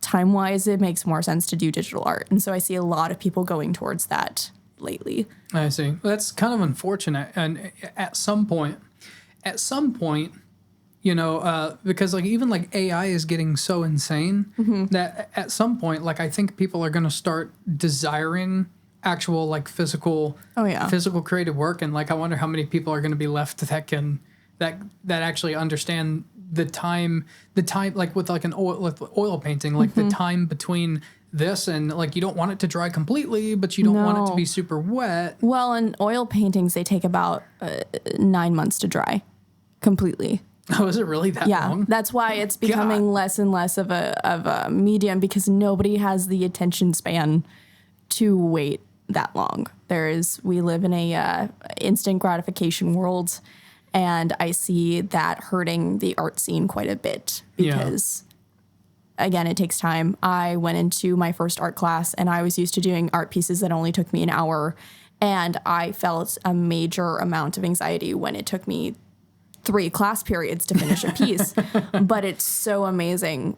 Speaker 2: time-wise, it makes more sense to do digital art. And so I see a lot of people going towards that lately. I
Speaker 1: see. Well, that's kind of unfortunate. And at some point, you know, because like even like AI is getting so insane that at some point, like I think people are going to start desiring actual like physical creative work. And like I wonder how many people are going to be left that actually understand the time like with like oil painting, like the time between this and like you don't want it to dry completely, but you don't want it to be super wet.
Speaker 2: Well, in oil paintings, they take about 9 months to dry completely.
Speaker 1: Oh, is it really that long?
Speaker 2: Yeah, that's why it's becoming less and less of a medium because nobody has the attention span to wait that long. We live in a instant gratification world, and I see that hurting the art scene quite a bit because, again, it takes time. I went into my first art class, and I was used to doing art pieces that only took me an hour, and I felt a major amount of anxiety when it took me 3 class periods to finish a piece. But it's so amazing.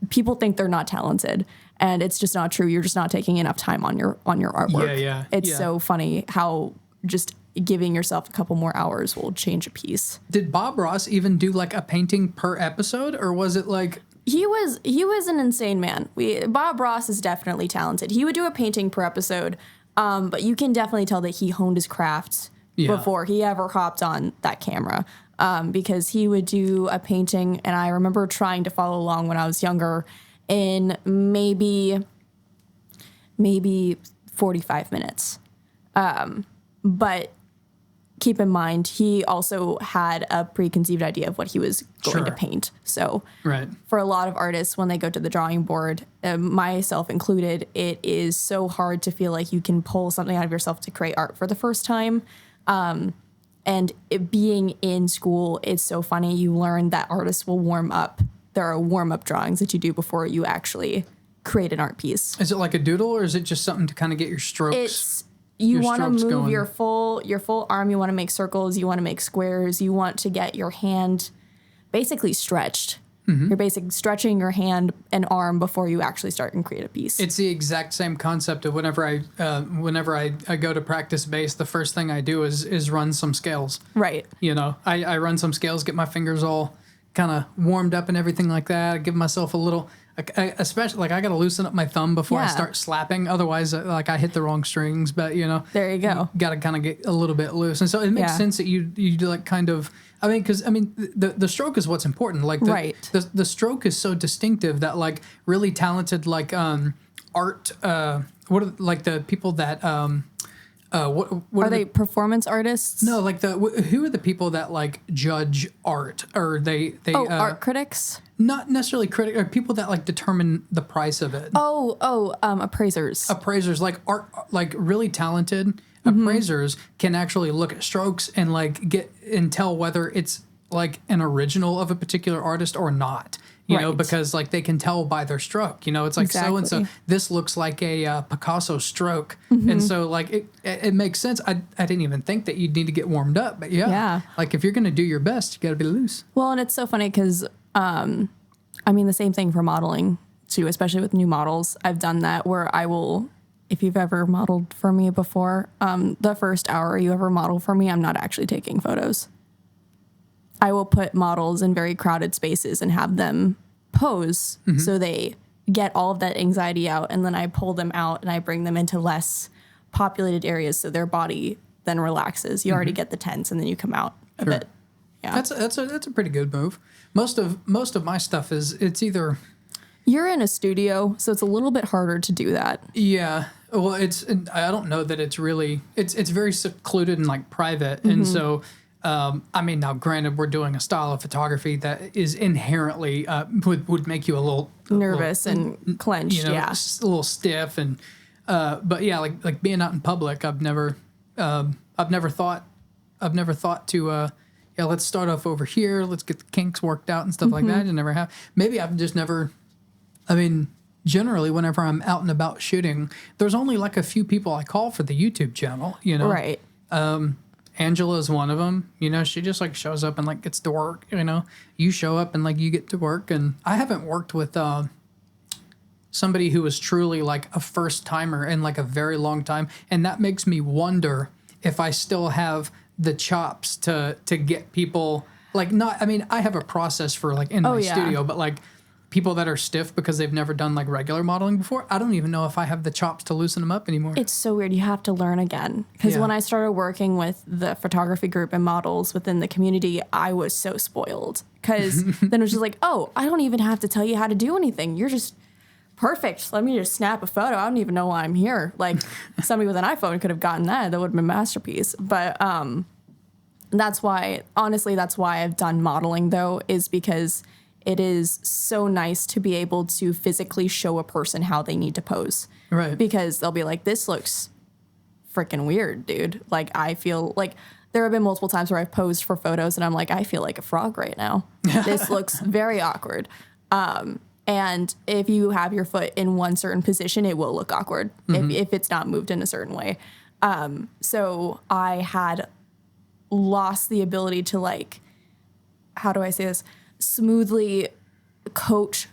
Speaker 2: People think they're not talented, and it's just not true. You're just not taking enough time on your artwork. It's so funny how just giving yourself a couple more hours will change a piece.
Speaker 1: Did Bob Ross even do like a painting per episode, or was it like...
Speaker 2: He was an insane man. Bob Ross is definitely talented. He would do a painting per episode, but you can definitely tell that he honed his craft before he ever hopped on that camera, because he would do a painting, and I remember trying to follow along when I was younger in maybe 45 minutes. But keep in mind, he also had a preconceived idea of what he was going to paint. So for a lot of artists, when they go to the drawing board, myself included, it is so hard to feel like you can pull something out of yourself to create art for the first time. And it being in school, it's so funny. You learn that artists will warm up. There are warm-up drawings that you do before you actually create an art piece.
Speaker 1: Is it like a doodle, or is it just something to kind of get your strokes?
Speaker 2: You want to move going. your full arm. You want to make circles. You want to make squares. You want to get your hand basically stretched. You're basically stretching your hand and arm before you actually start and create a piece.
Speaker 1: It's the exact same concept of whenever I go to practice bass, the first thing I do is run some scales.
Speaker 2: Right.
Speaker 1: You know, I run some scales, get my fingers all kind of warmed up and everything like that. I give myself a little... especially like I got to loosen up my thumb before I start slapping. Otherwise, like I hit the wrong strings. But you know,
Speaker 2: there you go.
Speaker 1: Got to kind of get a little bit loose, and so it makes sense that you do like kind of. I mean, because the stroke is what's important. Like the stroke is so distinctive that like really talented like art. What are like the people that what
Speaker 2: are they performance artists?
Speaker 1: No, like who are the people that like judge art, or they
Speaker 2: art critics?
Speaker 1: Not necessarily critic, or people that like determine the price of it.
Speaker 2: Appraisers.
Speaker 1: Appraisers, like art, like really talented appraisers can actually look at strokes and like get and tell whether it's like an original of a particular artist or not. You know, because like they can tell by their stroke. You know, it's like so and so. This looks like a Picasso stroke, and so like it makes sense. I didn't even think that you'd need to get warmed up, but like if you're gonna do your best, you got to be loose.
Speaker 2: Well, and it's so funny because I mean the same thing for modeling too, especially with new models. I've done that where I will, if you've ever modeled for me before, the first hour you ever model for me, I'm not actually taking photos. I will put models in very crowded spaces and have them pose so they get all of that anxiety out, and then I pull them out and I bring them into less populated areas so their body then relaxes. You already get the tense, and then you come out a bit. Yeah,
Speaker 1: that's a pretty good move. Most of my stuff it's either.
Speaker 2: You're in a studio, so it's a little bit harder to do that.
Speaker 1: Yeah. Well, I don't know that it's really, it's very secluded and like private. And so, I mean, now granted, we're doing a style of photography that is inherently, would make you a little
Speaker 2: nervous and clenched.
Speaker 1: You know,
Speaker 2: yeah.
Speaker 1: A little stiff. And, but yeah, like being out in public, I've never thought to, yeah, let's start off over here. Let's get the kinks worked out and stuff like that. I never have. Maybe I've just never, I mean, generally whenever I'm out and about shooting, there's only like a few people I call for the YouTube channel, you know?
Speaker 2: Right.
Speaker 1: Angela is one of them, you know, she just like shows up and like gets to work, you know, you show up and like you get to work. And I haven't worked with, somebody who was truly like a first timer in like a very long time. And that makes me wonder if I still have the chops to get people like not, I mean, I have a process for like in my studio, but like people that are stiff because they've never done like regular modeling before, I don't even know if I have the chops to loosen them up anymore.
Speaker 2: It's so weird. You have to learn again. Because when I started working with the photography group and models within the community, I was so spoiled. Because then it was just like, oh, I don't even have to tell you how to do anything. You're just perfect. Let me just snap a photo. I don't even know why I'm here. Like somebody with an iPhone could have gotten that. That would have been a masterpiece. But that's why, honestly, that's why I've done modeling though, is because it is so nice to be able to physically show a person how they need to pose.
Speaker 1: Right.
Speaker 2: Because they'll be like, this looks freaking weird, dude. Like, I feel like there have been multiple times where I've posed for photos and I'm like, I feel like a frog right now. This looks very awkward. And if you have your foot in one certain position, it will look awkward if it's not moved in a certain way. So I had lost the ability to like, how do I say this? Smoothly coach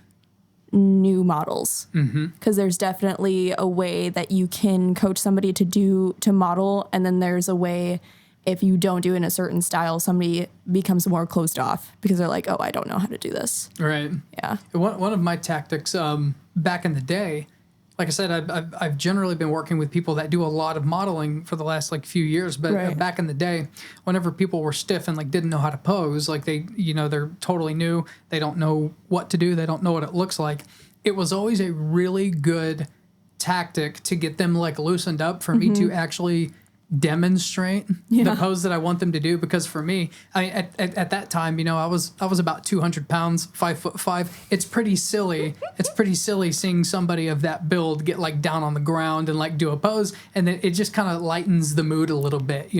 Speaker 2: new models, because there's definitely a way that you can coach somebody to model, and then there's a way if you don't do it in a certain style, somebody becomes more closed off because they're like, oh, I don't know how to do this.
Speaker 1: Right.
Speaker 2: Yeah.
Speaker 1: One of my tactics back in the day, like I said, I've generally been working with people that do a lot of modeling for the last like few years. But back in the day, whenever people were stiff and like didn't know how to pose, like they're totally new. They don't know what to do. They don't know what it looks like. It was always a really good tactic to get them like loosened up for me to actually demonstrate the pose that I want them to do. Because for me, at that time, I was about 200 pounds, 5'5". It's pretty silly. It's pretty silly seeing somebody of that build get like down on the ground and like do a pose, and then it just kind of lightens the mood a little bit,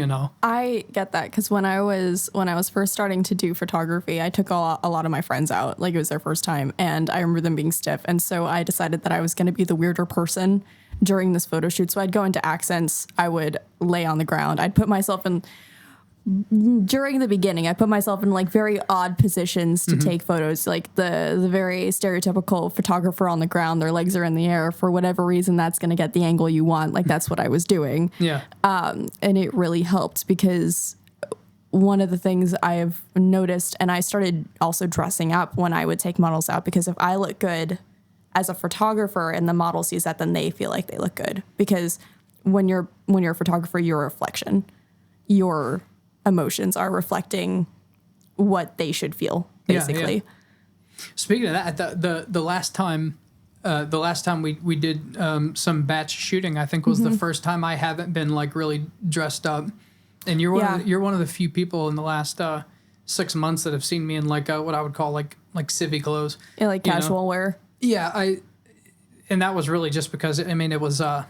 Speaker 1: I
Speaker 2: get that, because when I was first starting to do photography, I took a lot of my friends out, like it was their first time, and I remember them being stiff, and so I decided that I was going to be the weirder person during this photo shoot. So I'd go into accents, I would lay on the ground, I'd put myself in, during the beginning, I put myself in like very odd positions to take photos, like the very stereotypical photographer on the ground, their legs are in the air, for whatever reason that's going to get the angle you want, like that's what I was doing. And it really helped, because one of the things I've noticed, and I started also dressing up when I would take models out, because if I look good as a photographer and the model sees that, then they feel like they look good. Because when you're a photographer, you're a reflection. Your emotions are reflecting what they should feel, basically.
Speaker 1: Yeah. Speaking of that, the last time we did some batch shooting, I think was the first time I haven't been like really dressed up. And you're one of the few people in the last 6 months that have seen me in like what I would call like civvy clothes.
Speaker 2: Yeah, like casual wear.
Speaker 1: Yeah, and that was really just because it was hot.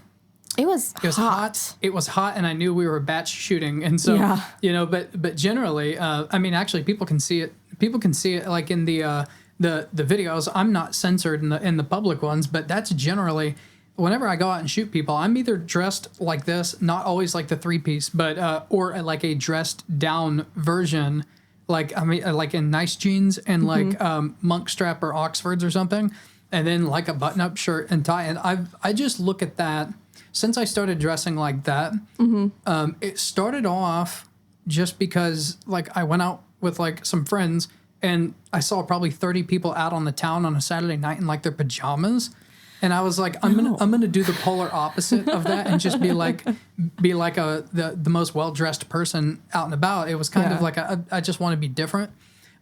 Speaker 1: It was hot, and I knew we were batch shooting, and so but generally, actually, people can see it. People can see it like in the videos. I'm not censored in the public ones, but that's generally whenever I go out and shoot people, I'm either dressed like this, not always like the 3-piece, but or like a dressed down version. Like like in nice jeans and like monk strap or Oxfords or something, and then like a button-up shirt and tie. And I just look at that since I started dressing like that. It started off just because like I went out with like some friends and I saw probably 30 people out on the town on a Saturday night in like their pajamas. And I was like, I'm gonna do the polar opposite of that and just be like the most well dressed person out and about. It was kind of like I just want to be different.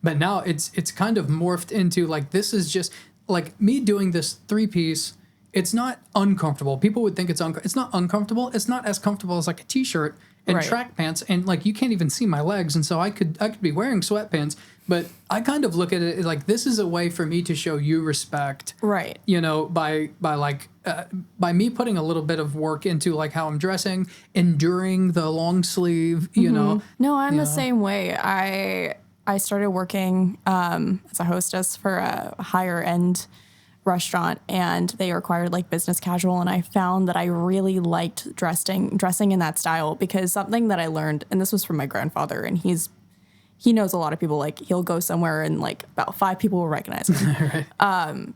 Speaker 1: But now it's kind of morphed into like, this is just like me doing this 3-piece. It's not uncomfortable. People would think it's not uncomfortable. It's not as comfortable as like a t-shirt and track pants, and like you can't even see my legs, and so I could be wearing sweatpants, but I kind of look at it like this is a way for me to show you respect,
Speaker 2: right?
Speaker 1: You know, by me putting a little bit of work into like how I'm dressing, enduring the long sleeve, you know.
Speaker 2: No, I'm the same way. I started working as a hostess for a higher end restaurant, and they required like business casual, and I found that I really liked dressing in that style, because something that I learned, and this was from my grandfather, and he knows a lot of people, like he'll go somewhere and like about 5 people will recognize him.
Speaker 1: Right.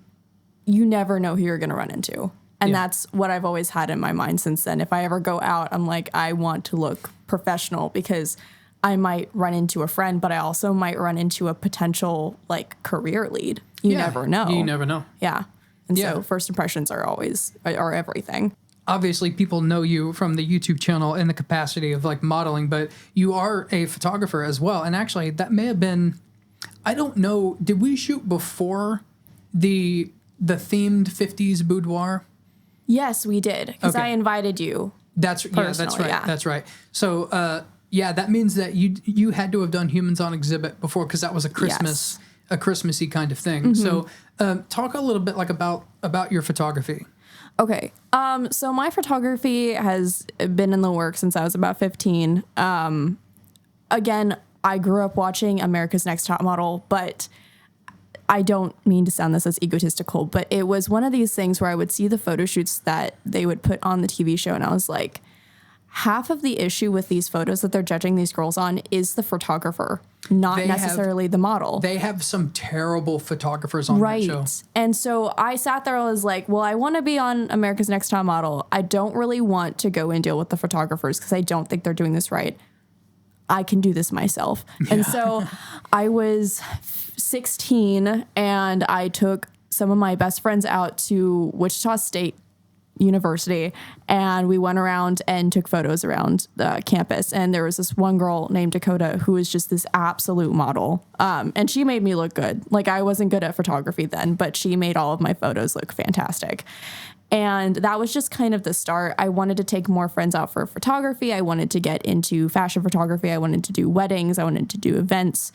Speaker 2: You never know who you're going to run into. And that's what I've always had in my mind since then. If I ever go out, I'm like, I want to look professional, because I might run into a friend, but I also might run into a potential like career lead. You never know.
Speaker 1: You never know.
Speaker 2: Yeah. And so first impressions are everything.
Speaker 1: Obviously, people know you from the YouTube channel in the capacity of like modeling, but you are a photographer as well. And actually, that may have been, I don't know, did we shoot before the themed 50s boudoir?
Speaker 2: Yes, we did, because I invited you.
Speaker 1: That's right. Yeah. That's right. So, that means that you had to have done Humans on Exhibit before, because that was a Christmassy kind of thing. So, talk a little bit like about your photography.
Speaker 2: Okay. So my photography has been in the works since I was about 15. Again, I grew up watching America's Next Top Model, but I don't mean to sound this as egotistical, but it was one of these things where I would see the photo shoots that they would put on the TV show, and I was like, half of the issue with these photos that they're judging these girls on is the photographer, not necessarily the model.
Speaker 1: They have some terrible photographers on that show.
Speaker 2: And so I sat there and was like, well, I want to be on America's Next Top Model. I don't really want to go and deal with the photographers, because I don't think they're doing this right. I can do this myself. Yeah. And so I was 16, and I took some of my best friends out to Wichita State University, and we went around and took photos around the campus. And there was this one girl named Dakota who was just this absolute model. And she made me look good. Like, I wasn't good at photography then, but she made all of my photos look fantastic. And that was just kind of the start. I wanted to take more friends out for photography. I wanted to get into fashion photography. I wanted to do weddings. I wanted to do events.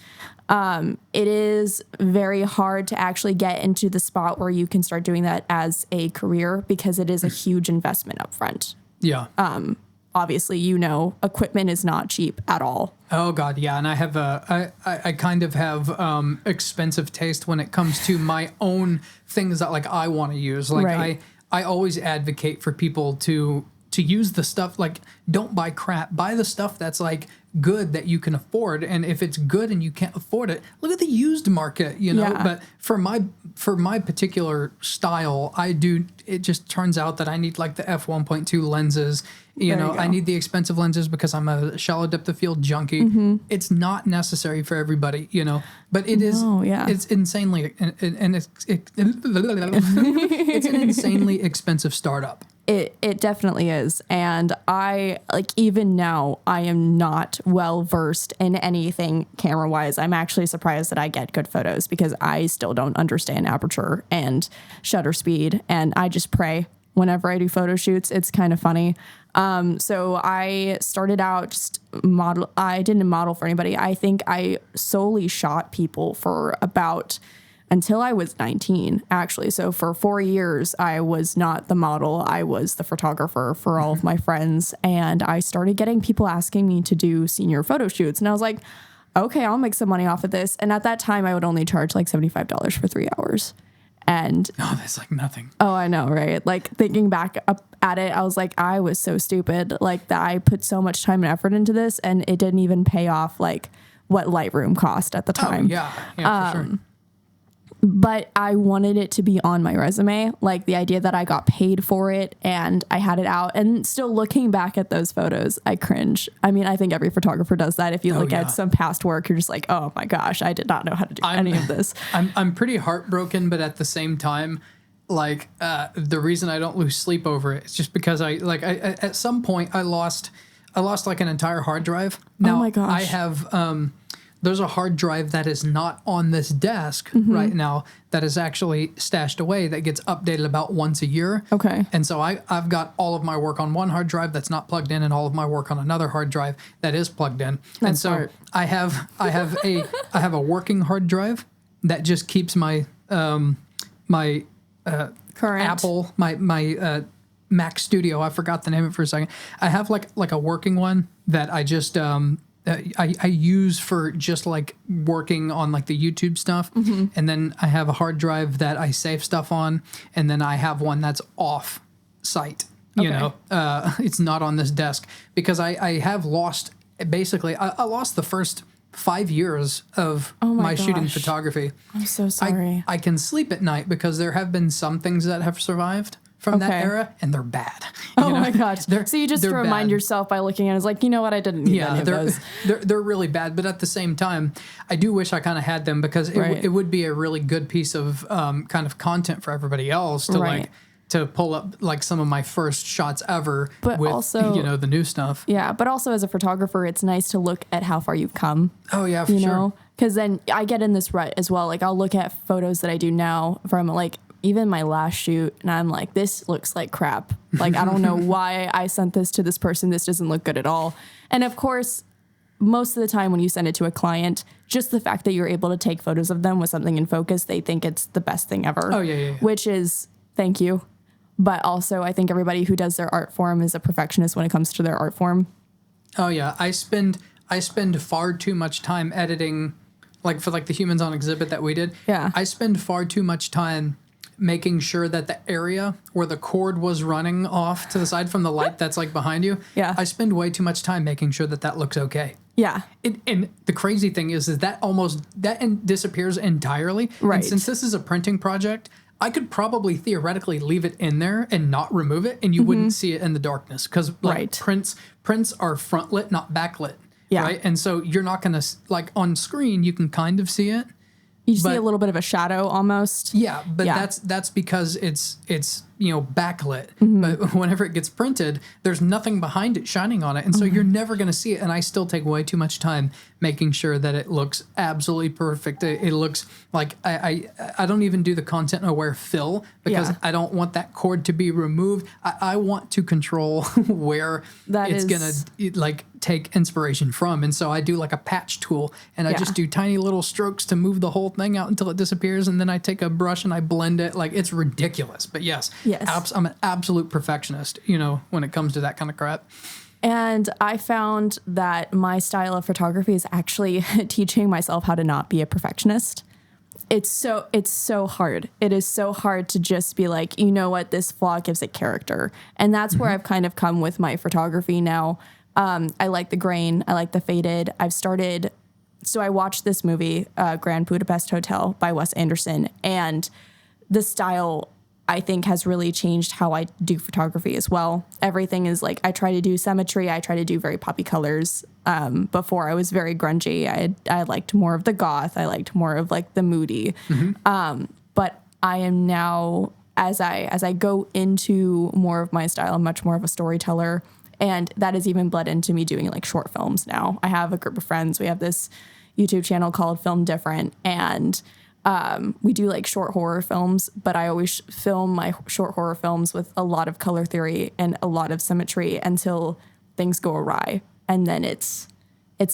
Speaker 2: It is very hard to actually get into the spot where you can start doing that as a career, because it is a huge investment up front.
Speaker 1: Yeah.
Speaker 2: Obviously, equipment is not cheap at all.
Speaker 1: Oh God, yeah. And I have I kind of have expensive taste when it comes to my own things that like I want to use. Like I always advocate for people to use the stuff, like, don't buy crap. Buy the stuff that's like good that you can afford. And if it's good and you can't afford it, look at the used market, you know. Yeah. But for my particular style, it just turns out that I need like the f1.2 lenses. You know, I need the expensive lenses because I'm a shallow depth of field junkie. Mm-hmm. It's not necessary for everybody, you know, but it's insanely, it's an insanely expensive startup.
Speaker 2: It definitely is. And even now, I am not well versed in anything camera wise. I'm actually surprised that I get good photos, because I still don't understand aperture and shutter speed. And I just pray whenever I do photo shoots. It's kind of funny. So I started out just I didn't model for anybody. I think I solely shot people for until I was 19, actually. So for 4 years, I was not the model. I was the photographer for all of my friends. And I started getting people asking me to do senior photo shoots. And I was like, okay, I'll make some money off of this. And at that time, I would only charge like $75 for 3 hours. And
Speaker 1: that's like nothing.
Speaker 2: Oh, I know, right? Like, thinking back up at it, I was like, I was so stupid. Like, that I put so much time and effort into this, and it didn't even pay off like what Lightroom cost at the time.
Speaker 1: Oh, yeah, for sure.
Speaker 2: But I wanted it to be on my resume, like the idea that I got paid for it and I had it out. And still looking back at those photos, I cringe. I mean, I think every photographer does that. If you look at some past work, you're just like, oh my gosh, I did not know how to do any of this.
Speaker 1: I'm pretty heartbroken, but at the same time, like the reason I don't lose sleep over it is just because I at some point I lost like an entire hard drive. Now,
Speaker 2: oh my gosh.
Speaker 1: I have there's a hard drive that is not on this desk right now that is actually stashed away that gets updated about once a year.
Speaker 2: Okay.
Speaker 1: And so I've got all of my work on one hard drive that's not plugged in, and all of my work on another hard drive that is plugged in. And so
Speaker 2: smart.
Speaker 1: I have a working hard drive that just keeps my my
Speaker 2: Current.
Speaker 1: Apple, my Mac Studio. I forgot the name of it for a second. I have like a working one that I just I use for just like working on like the YouTube stuff. And then I have a hard drive that I save stuff on, and then I have one that's off site. You know, it's not on this desk because I have lost basically I lost the first 5 years of my shooting photography.
Speaker 2: I'm so sorry.
Speaker 1: I can sleep at night because there have been some things that have survived from that era, and they're bad.
Speaker 2: My gosh. So you just remind yourself by looking at it, it's like, you know what, I didn't need any of those.
Speaker 1: They're really bad, but at the same time, I do wish I kind of had them because it would be a really good piece of kind of content for everybody else to like to pull up like some of my first shots ever with also, you know, the new stuff.
Speaker 2: Yeah, but also as a photographer, it's nice to look at how far you've come.
Speaker 1: Oh yeah, for sure.
Speaker 2: Because then I get in this rut as well. Like I'll look at photos that I do now from like even my last shoot, and I'm like, this looks like crap. Like I don't know why I sent this to this person. This doesn't look good at all. And of course, most of the time when you send it to a client, just the fact that you're able to take photos of them with something in focus, they think it's the best thing ever.
Speaker 1: Oh yeah.
Speaker 2: Which is thank you. But also, I think everybody who does their art form is a perfectionist when it comes to their art form.
Speaker 1: Oh yeah, I spend far too much time editing, like for like the humans on exhibit that we did.
Speaker 2: Yeah,
Speaker 1: I spend far too much time making sure that the area where the cord was running off to the side from the light that's like behind you.
Speaker 2: Yeah,
Speaker 1: I spend way too much time making sure that that looks okay.
Speaker 2: Yeah,
Speaker 1: and the crazy thing is that disappears entirely.
Speaker 2: Right.
Speaker 1: And since this is a printing project, I could probably theoretically leave it in there and not remove it, and you wouldn't see it in the darkness because like prints are front lit, not backlit.
Speaker 2: Yeah.
Speaker 1: Right. And so you're not going to like on screen, you can kind of see it.
Speaker 2: You see a little bit of a shadow almost.
Speaker 1: Yeah, but that's because it's you know backlit. But whenever it gets printed, there's nothing behind it shining on it, and so you're never going to see it. And I still take way too much time making sure that it looks absolutely perfect. It looks like I don't even do the content aware fill because I don't want that cord to be removed. I want to control where it's gonna like take inspiration from, and so I do like a patch tool, and I just do tiny little strokes to move the whole thing out until it disappears, and then I take a brush and I blend it. Like it's ridiculous, but yes. I'm an absolute perfectionist, you know, when it comes to that kind of crap.
Speaker 2: And I found that my style of photography is actually teaching myself how to not be a perfectionist. It's so hard. It is so hard to just be like, you know what, this flaw gives it character. And that's where I've kind of come with my photography now. I like the grain. I like the faded. So I watched this movie, Grand Budapest Hotel by Wes Anderson, and the style I think has really changed how I do photography as well. Everything is like, I try to do symmetry. I try to do very poppy colors. Before I was very grungy. I liked more of the goth. I liked more of like the moody. But I am now, as I go into more of my style, I'm much more of a storyteller. And that has even bled into me doing like short films now. I have a group of friends. We have this YouTube channel called Film Different, and we do like short horror films, but I always film my short horror films with a lot of color theory and a lot of symmetry until things go awry, and then it's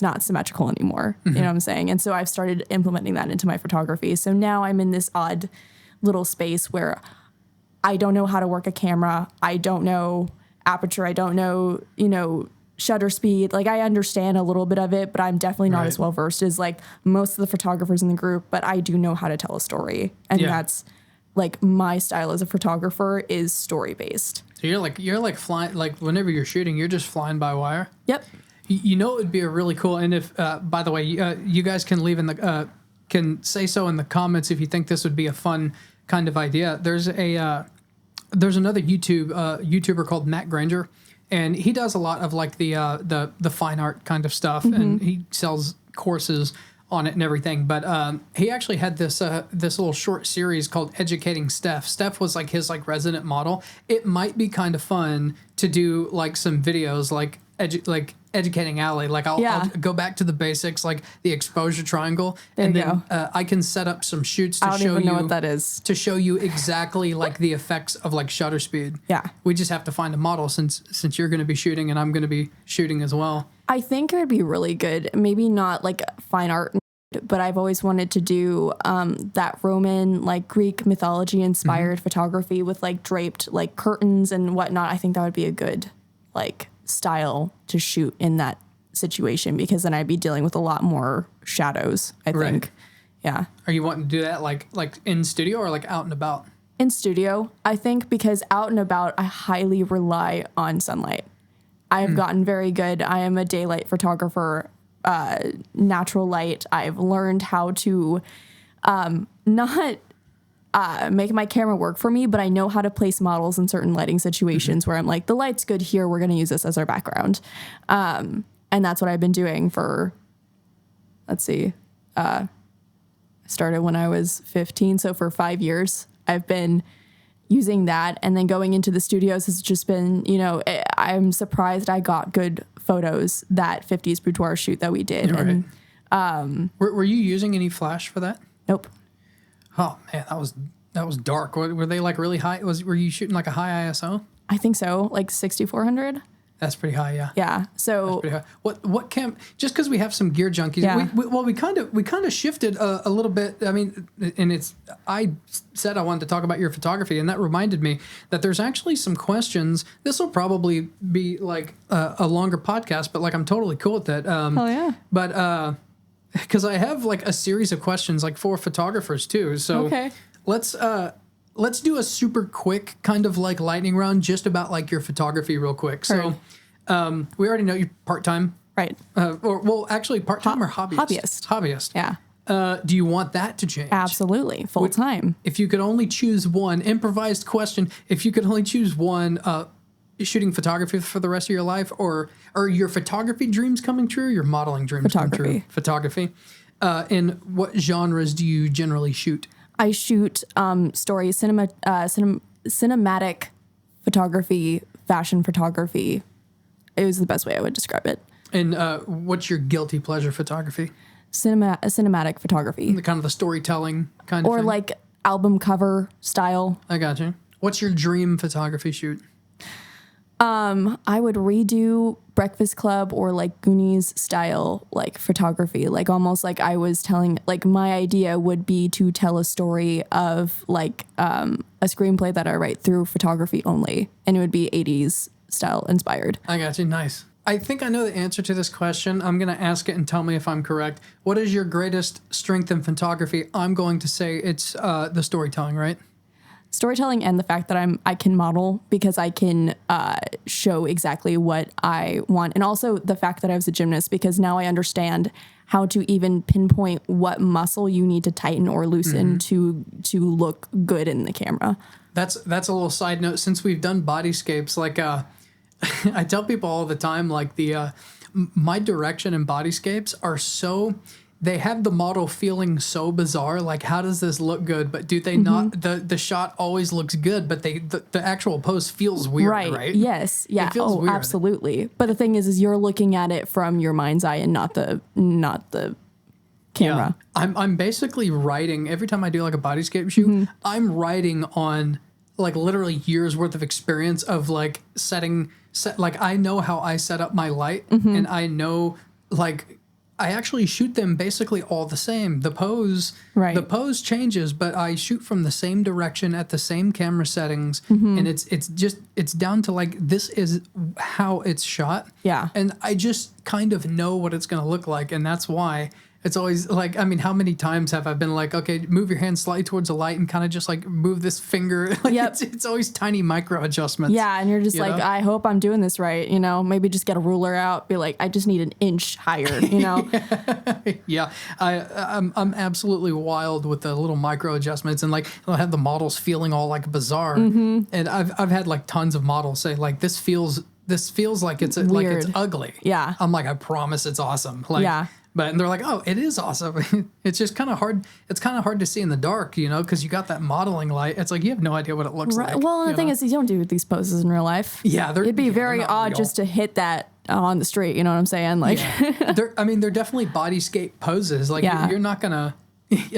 Speaker 2: not symmetrical anymore. You know what I'm saying? And so I've started implementing that into my photography. So now I'm in this odd little space where I don't know how to work a camera. I don't know aperture. I don't know, shutter speed. Like I understand a little bit of it, but I'm definitely not as well versed as like most of the photographers in the group, but I do know how to tell a story. And that's like my style as a photographer is story based. So
Speaker 1: you're like flying, like whenever you're shooting, you're just flying by wire.
Speaker 2: Yep.
Speaker 1: You know, it would be a really cool. And if, by the way, you guys can leave in the, can say so in the comments if you think this would be a fun kind of idea. There's another YouTuber called Matt Granger. And he does a lot of like the fine art kind of stuff, and he sells courses on it and everything. But he actually had this little short series called Educating Steph. Steph was like his like resident model. It might be kind of fun to do like some videos like educating Alli. Like I'll go back to the basics, like the exposure triangle, and then I can set up some shoots to show you. I don't even know what that is. To show you exactly like the effects of like shutter speed.
Speaker 2: Yeah.
Speaker 1: We just have to find a model since you're going to be shooting and I'm going to be shooting as well.
Speaker 2: I think it would be really good. Maybe not like fine art, but I've always wanted to do that Roman, like Greek mythology inspired photography with like draped like curtains and whatnot. I think that would be a good like style to shoot in that situation, because then I'd be dealing with a lot more shadows, I think. Yeah. Are
Speaker 1: you wanting to do that like in studio or like out and about?
Speaker 2: In studio, I think, because out and about, I highly rely on sunlight. I have gotten very good. I am a daylight photographer, natural light. I've learned how to not make my camera work for me, but I know how to place models in certain lighting situations where I'm like, the light's good here, we're going to use this as our background. And that's what I've been doing for, let's see, I started when I was 15. So for 5 years, I've been using that. And then going into the studios has just been, you know, I'm surprised I got good photos that 50s boudoir shoot that we did.
Speaker 1: Right. And were you using any flash for that?
Speaker 2: Nope.
Speaker 1: Oh man, that was dark. Were they like really high? Were you shooting like a high ISO?
Speaker 2: I think so, like 6400.
Speaker 1: That's pretty high, yeah.
Speaker 2: Yeah. So
Speaker 1: that's pretty high. What cam? Just because we have some gear junkies, we kind of shifted a little bit. I mean, and I said I wanted to talk about your photography, and that reminded me that there's actually some questions. This will probably be like a longer podcast, but like I'm totally cool with that.
Speaker 2: Hell yeah.
Speaker 1: But because I have like a series of questions like for photographers too. So
Speaker 2: okay.
Speaker 1: Let's do a super quick kind of like lightning round just about like your photography real quick.
Speaker 2: Heard.
Speaker 1: So we already know you're part-time.
Speaker 2: Right.
Speaker 1: Actually part-time or hobbyist? Hobbyist.
Speaker 2: Yeah.
Speaker 1: Do you want that to change?
Speaker 2: Absolutely. Full-time.
Speaker 1: If you could only choose one improvised question, if you could only choose one shooting photography for the rest of your life, or are your photography dreams coming true or your modeling dreams coming true? Photography. In what genres do you generally shoot?
Speaker 2: I shoot stories, cinematic photography, fashion photography. It was the best way I would describe it.
Speaker 1: And what's your guilty pleasure photography?
Speaker 2: Cinematic photography.
Speaker 1: The kind of the storytelling kind of thing?
Speaker 2: Or like album cover style.
Speaker 1: I got you. What's your dream photography shoot?
Speaker 2: I would redo Breakfast Club or like Goonies style like photography, like almost like I was telling, like my idea would be to tell a story of like a screenplay that I write through photography only, and it would be 80s style inspired.
Speaker 1: I got you. Nice. I think I know the answer to this question. I'm going to ask it and tell me if I'm correct. What is your greatest strength in photography? I'm going to say it's the storytelling, right?
Speaker 2: Storytelling, and the fact that I can model, because I can show exactly what I want, and also the fact that I was a gymnast, because now I understand how to even pinpoint what muscle you need to tighten or loosen to look good in the camera.
Speaker 1: That's a little side note. Since we've done bodyscapes, like I tell people all the time, like my direction and bodyscapes are so. They have the model feeling so bizarre. Like, how does this look good? But do they not? The shot always looks good, but the actual pose feels weird, right?
Speaker 2: Yes. Yeah. It feels weird. Absolutely. But the thing is you're looking at it from your mind's eye and not the camera.
Speaker 1: Yeah. I'm basically writing every time I do like a bodyscape shoot. I'm writing on like literally years worth of experience of like like I know how I set up my light, and I know like. I actually shoot them basically all the same. The pose changes, but I shoot from the same direction at the same camera settings, and it's down to like this is how it's shot.
Speaker 2: Yeah,
Speaker 1: and I just kind of know what it's going to look like, and that's why it's always like, I mean, how many times have I been like, okay, move your hand slightly towards the light and kind of just like move this finger. Like it's always tiny micro adjustments.
Speaker 2: Yeah, and you're just like, know? I hope I'm doing this right. You know, maybe just get a ruler out, be like, I just need an inch higher. You know.
Speaker 1: Yeah, I'm absolutely wild with the little micro adjustments, and like I'll have the models feeling all like bizarre. And I've had like tons of models say like this feels like it's
Speaker 2: weird.
Speaker 1: Like it's ugly.
Speaker 2: Yeah,
Speaker 1: I'm like, I promise it's awesome. Like, yeah. But and they're like, oh, it is awesome. It's just kind of hard. It's kind of hard to see in the dark, you know, because you got that modeling light. It's like you have no idea what it looks like.
Speaker 2: Well, the thing is, you don't do these poses in real life.
Speaker 1: Yeah,
Speaker 2: it'd be very odd just to hit that on the street. You know what I'm saying? Like,
Speaker 1: yeah. They're definitely bodyscape poses. Like you're not gonna.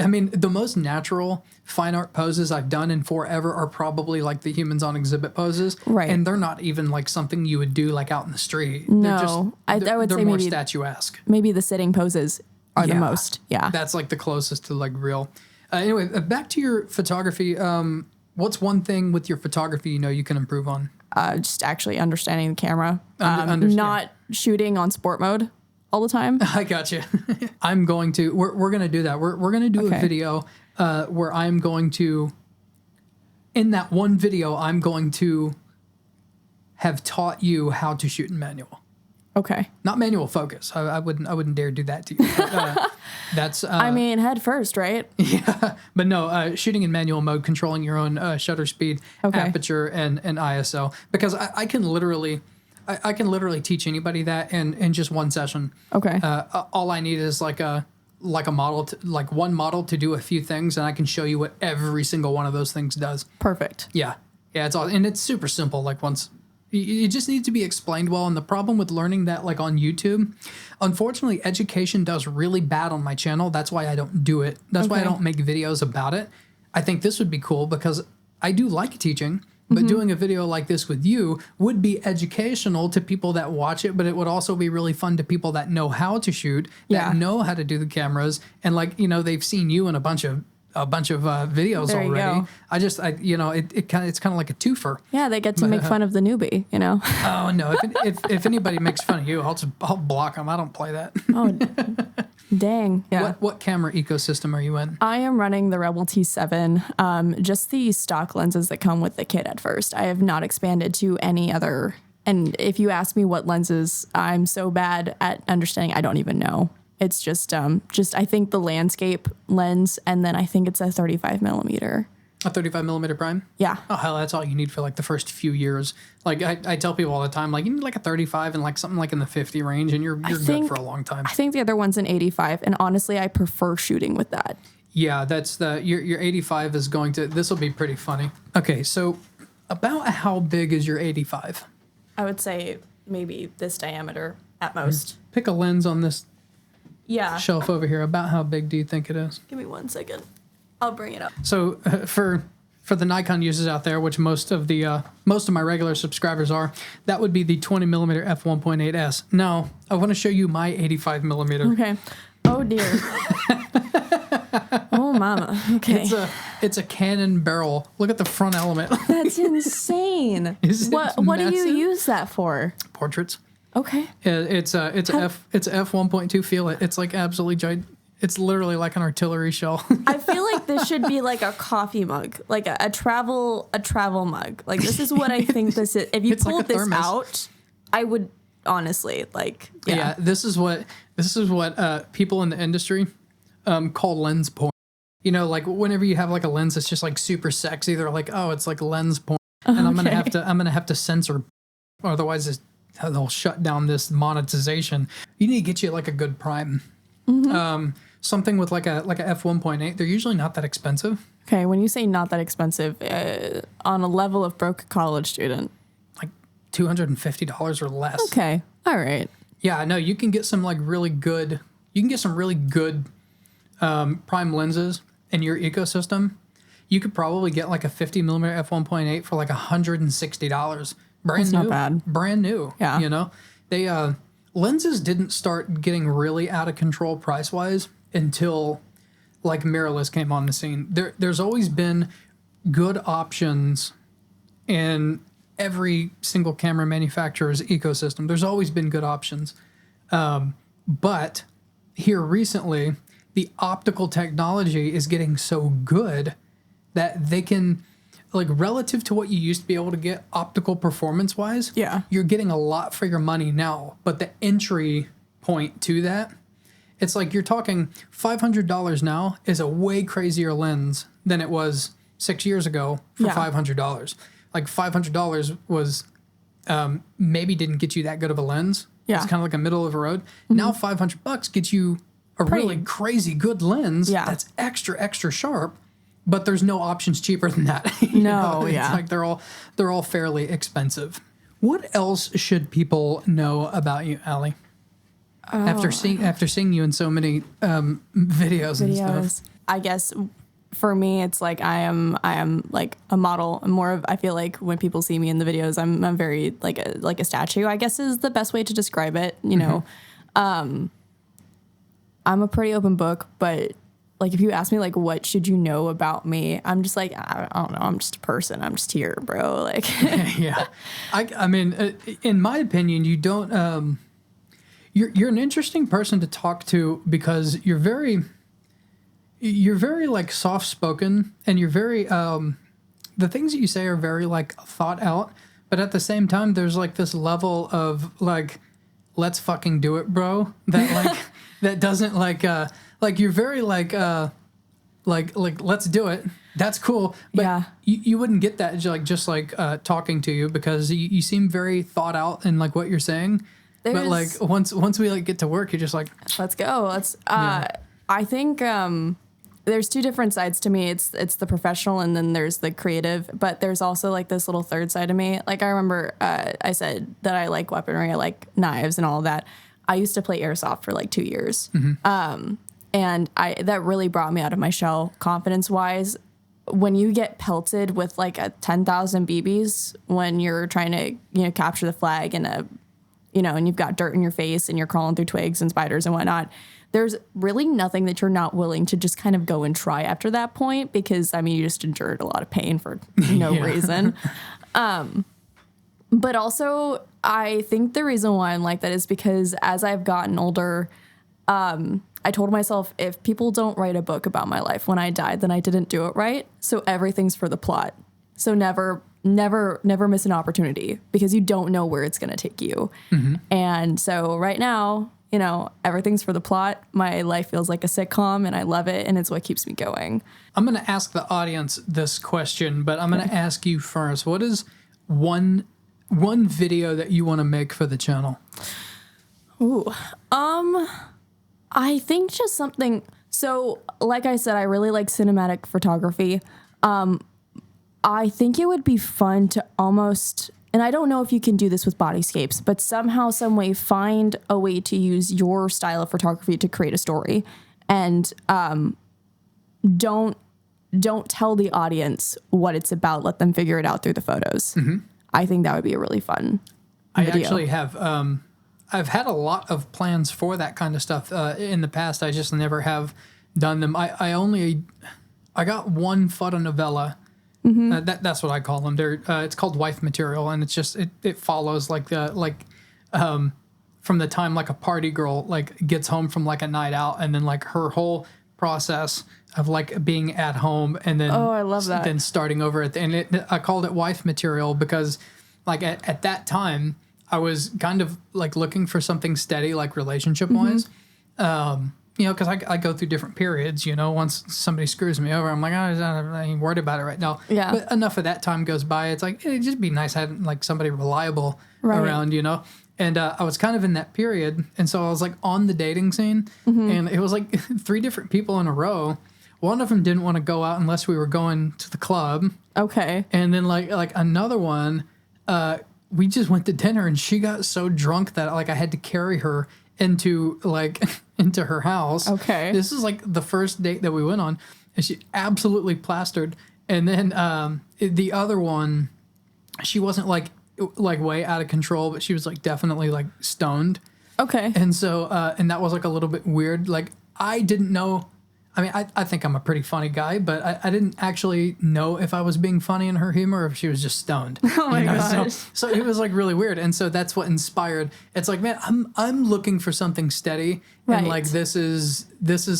Speaker 1: I mean, the most natural fine art poses I've done in forever are probably like the humans on exhibit poses.
Speaker 2: Right.
Speaker 1: And they're not even like something you would do like out in the street.
Speaker 2: No, I would
Speaker 1: they're
Speaker 2: say
Speaker 1: more
Speaker 2: maybe
Speaker 1: statuesque.
Speaker 2: Maybe the sitting poses are the most. Yeah.
Speaker 1: That's like the closest to like real. Anyway, back to your photography. What's one thing with your photography you can improve on?
Speaker 2: Just actually understanding the camera.
Speaker 1: Understand.
Speaker 2: Not shooting on sport mode all the time.
Speaker 1: I got you. I'm going to. We're going to do that. We're going to do a video where I'm going to. In that one video, I'm going to have taught you how to shoot in manual.
Speaker 2: Okay.
Speaker 1: Not manual focus. I wouldn't dare do that to you. But, that's.
Speaker 2: I mean, head first, right?
Speaker 1: Yeah, but no, shooting in manual mode, controlling your own shutter speed, aperture, and ISO. Because I can literally teach anybody that in just one session.
Speaker 2: Okay.
Speaker 1: All I need is like a model, one model to do a few things, and I can show you what every single one of those things does.
Speaker 2: Perfect.
Speaker 1: Yeah, it's all, and it's super simple. Like once. It just needs to be explained well. And the problem with learning that like on YouTube, unfortunately, education does really bad on my channel. That's why I don't do it. That's why I don't make videos about it. I think this would be cool because I do like teaching, but doing a video like this with you would be educational to people that watch it, but it would also be really fun to people that know how to shoot, that know how to do the cameras, and like, they've seen you in a bunch of videos
Speaker 2: there
Speaker 1: already. It's kind of like a twofer.
Speaker 2: Yeah, they get to make fun of the newbie,
Speaker 1: Oh no! If anybody makes fun of you, I'll block them. I don't play that.
Speaker 2: Oh, dang! Yeah.
Speaker 1: What camera ecosystem are you in?
Speaker 2: I am running the Rebel T7. Just the stock lenses that come with the kit at first. I have not expanded to any other. And if you ask me what lenses, I'm so bad at understanding. I don't even know. It's just I think the landscape lens, and then I think it's a 35 millimeter.
Speaker 1: A 35 millimeter prime?
Speaker 2: Yeah.
Speaker 1: Oh, hell, that's all you need for like the first few years. Like I tell people all the time, like you need like a 35 and like something like in the 50 range, and you're good for a long time.
Speaker 2: I think the other one's an 85, and honestly, I prefer shooting with that.
Speaker 1: Yeah, that's your 85 is going to. This will be pretty funny. Okay, so about how big is your 85?
Speaker 2: I would say maybe this diameter at most.
Speaker 1: Pick a lens on this.
Speaker 2: Yeah.
Speaker 1: Shelf over here. About how big do you think it is?
Speaker 2: Give me 1 second. I'll bring it up.
Speaker 1: So for the Nikon users out there, which most of my regular subscribers are, that would be the 20 millimeter f1.8s. Now I want to show you my 85 millimeter.
Speaker 2: Okay. Oh dear. Oh mama. Okay.
Speaker 1: It's a Canon barrel. Look at the front element.
Speaker 2: That's insane. What do you use that for?
Speaker 1: Portraits.
Speaker 2: Okay.
Speaker 1: It's f1.2. Feel it. It's like absolutely giant. It's literally like an artillery shell.
Speaker 2: I feel like this should be like a coffee mug, like a travel mug. Like this is what I think this is. If you pulled this out, I would honestly like.
Speaker 1: Yeah. This is what people in the industry call lens porn. Like whenever you have like a lens that's just like super sexy, they're like, oh, it's like lens porn, and I'm gonna have to censor, otherwise they'll shut down this monetization. You need to get you like a good prime. Something with like a f1.8. They're usually not that expensive.
Speaker 2: Okay, when you say not that expensive, on a level of broke college student,
Speaker 1: like $250 or less.
Speaker 2: Okay, all right.
Speaker 1: Yeah, no, you can get some like really good. You can get some really good prime lenses in your ecosystem. You could probably get like a 50 millimeter f1.8 for like $160.
Speaker 2: That's not bad.
Speaker 1: Brand new.
Speaker 2: Yeah.
Speaker 1: They lenses didn't start getting really out of control price wise until like mirrorless came on the scene. There's always been good options in every single camera manufacturer's ecosystem. There's always been good options. But here recently, the optical technology is getting so good that they can, like relative to what you used to be able to get optical performance wise, you're getting a lot for your money now. But the entry point to that, it's like you're talking $500 now is a way crazier lens than it was 6 years ago for $500. Like $500 was maybe didn't get you that good of a lens.
Speaker 2: Yeah.
Speaker 1: It's kind of like a middle of the road. Now $500 gets you a really crazy good lens that's extra sharp. But there's no options cheaper than that.
Speaker 2: No,
Speaker 1: It's like they're all fairly expensive. What else should people know about you, Alli? After seeing you in so many videos and stuff.
Speaker 2: I guess for me, it's like I am like a model. I'm more of, I feel like when people see me in the videos, I'm very like a statue, I guess is the best way to describe it. You know, I'm a pretty open book, but like if you ask me like what should you know about me, I'm just like I don't know. I'm just a person. I'm just here, bro. Like
Speaker 1: yeah, I mean, in my opinion, you don't. You're an interesting person to talk to because you're very like soft spoken, and you're very the things that you say are very like thought out, but at the same time there's like this level of like let's fucking do it, bro, that like that doesn't like you're very like let's do it, that's cool, but
Speaker 2: yeah.
Speaker 1: you wouldn't get that just talking to you because you seem very thought out in like what you're saying. But like once we like get to work, you're just like,
Speaker 2: let's go. I think there's two different sides to me. It's the professional and then there's the creative, but there's also like this little third side of me. Like I remember I said that I like weaponry, I like knives and all that. I used to play airsoft for like 2 years. And that really brought me out of my shell confidence wise. When you get pelted with like a 10,000 BBs when you're trying to, capture the flag and and you've got dirt in your face and you're crawling through twigs and spiders and whatnot, there's really nothing that you're not willing to just kind of go and try after that point because, I mean, you just endured a lot of pain for no reason. But also, I think the reason why I'm like that is because as I've gotten older, I told myself if people don't write a book about my life when I died, then I didn't do it right. So everything's for the plot. So never miss an opportunity because you don't know where it's going to take you. And so right now, everything's for the plot. My life feels like a sitcom and I love it. And it's what keeps me going.
Speaker 1: I'm going to ask the audience this question, but I'm going to ask you first. What is one video that you want to make for the channel?
Speaker 2: Ooh, I think just something. So like I said, I really like cinematic photography. I think it would be fun to almost, and I don't know if you can do this with bodyscapes, but somehow, some way, find a way to use your style of photography to create a story, and don't tell the audience what it's about. Let them figure it out through the photos. I think that would be a really fun video.
Speaker 1: I actually have. I've had a lot of plans for that kind of stuff in the past. I just never have done them. I got one fotonovela. That's what I call them. It's called wife material, and it's just it follows like from the time like a party girl like gets home from like a night out, and then like her whole process of like being at home, and then
Speaker 2: I love that.
Speaker 1: Then starting over at the end. I called it wife material because like at that time I was kind of like looking for something steady like relationship wise. Because I go through different periods, once somebody screws me over, I'm like, I ain't worried about it right now.
Speaker 2: Yeah.
Speaker 1: But enough of that time goes by. It's like, it'd just be nice having like somebody reliable around, And I was kind of in that period. And so I was like on the dating scene, and it was like 3 different people in a row. One of them didn't want to go out unless we were going to the club. Okay. And then like another one, we just went to dinner, and she got so drunk that like I had to carry her into her house. Okay. This is like the first date that we went on, and she absolutely plastered. And then the other one, she wasn't like way out of control, but she was like definitely like stoned. Okay. And so and that was like a little bit weird. Like I didn't know. I mean, I think I'm a pretty funny guy, but I didn't actually know if I was being funny in her humor or if she was just stoned. Oh my gosh. So it was like really weird. And so that's what inspired. It's like, man, I'm looking for something steady. Right. And like this is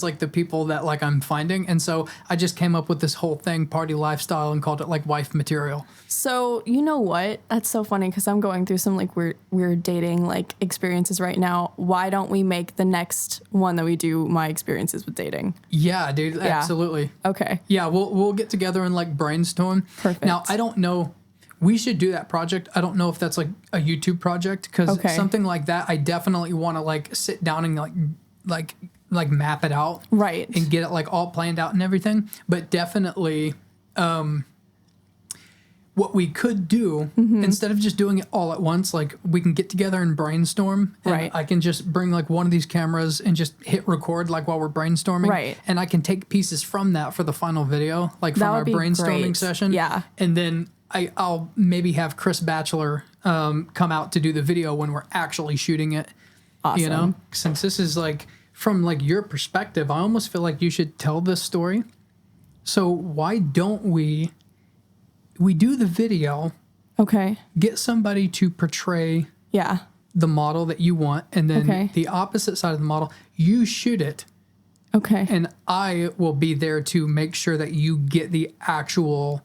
Speaker 1: like the people that like I'm finding. And so I just came up with this whole thing, party lifestyle, and called it like wife material.
Speaker 2: So you know what? That's so funny because I'm going through some like weird dating like experiences right now. Why don't we make the next one that we do my experiences with dating?
Speaker 1: Yeah, dude, absolutely.
Speaker 2: Okay.
Speaker 1: Yeah, we'll get together and like brainstorm. Perfect. Now, I don't know. We should do that project. I don't know if that's like a YouTube project because something like that, I definitely want to like sit down and like map it out. Right. And get it like all planned out and everything. But definitely, what we could do, instead of just doing it all at once, like we can get together and brainstorm. And
Speaker 2: Right.
Speaker 1: I can just bring like one of these cameras and just hit record like while we're brainstorming.
Speaker 2: Right.
Speaker 1: And I can take pieces from that for the final video, like from
Speaker 2: That would
Speaker 1: our
Speaker 2: be
Speaker 1: brainstorming
Speaker 2: great.
Speaker 1: session.
Speaker 2: Yeah.
Speaker 1: And then I'll maybe have Chris Batchelor come out to do the video when we're actually shooting it.
Speaker 2: Awesome.
Speaker 1: You know, since this is like from like your perspective, I almost feel like you should tell this story. So why don't we do the video,
Speaker 2: Okay.
Speaker 1: get somebody to portray
Speaker 2: Yeah.
Speaker 1: the model that you want, and then
Speaker 2: Okay.
Speaker 1: the opposite side of the model, you shoot it,
Speaker 2: Okay.
Speaker 1: and I will be there to make sure that you get the actual.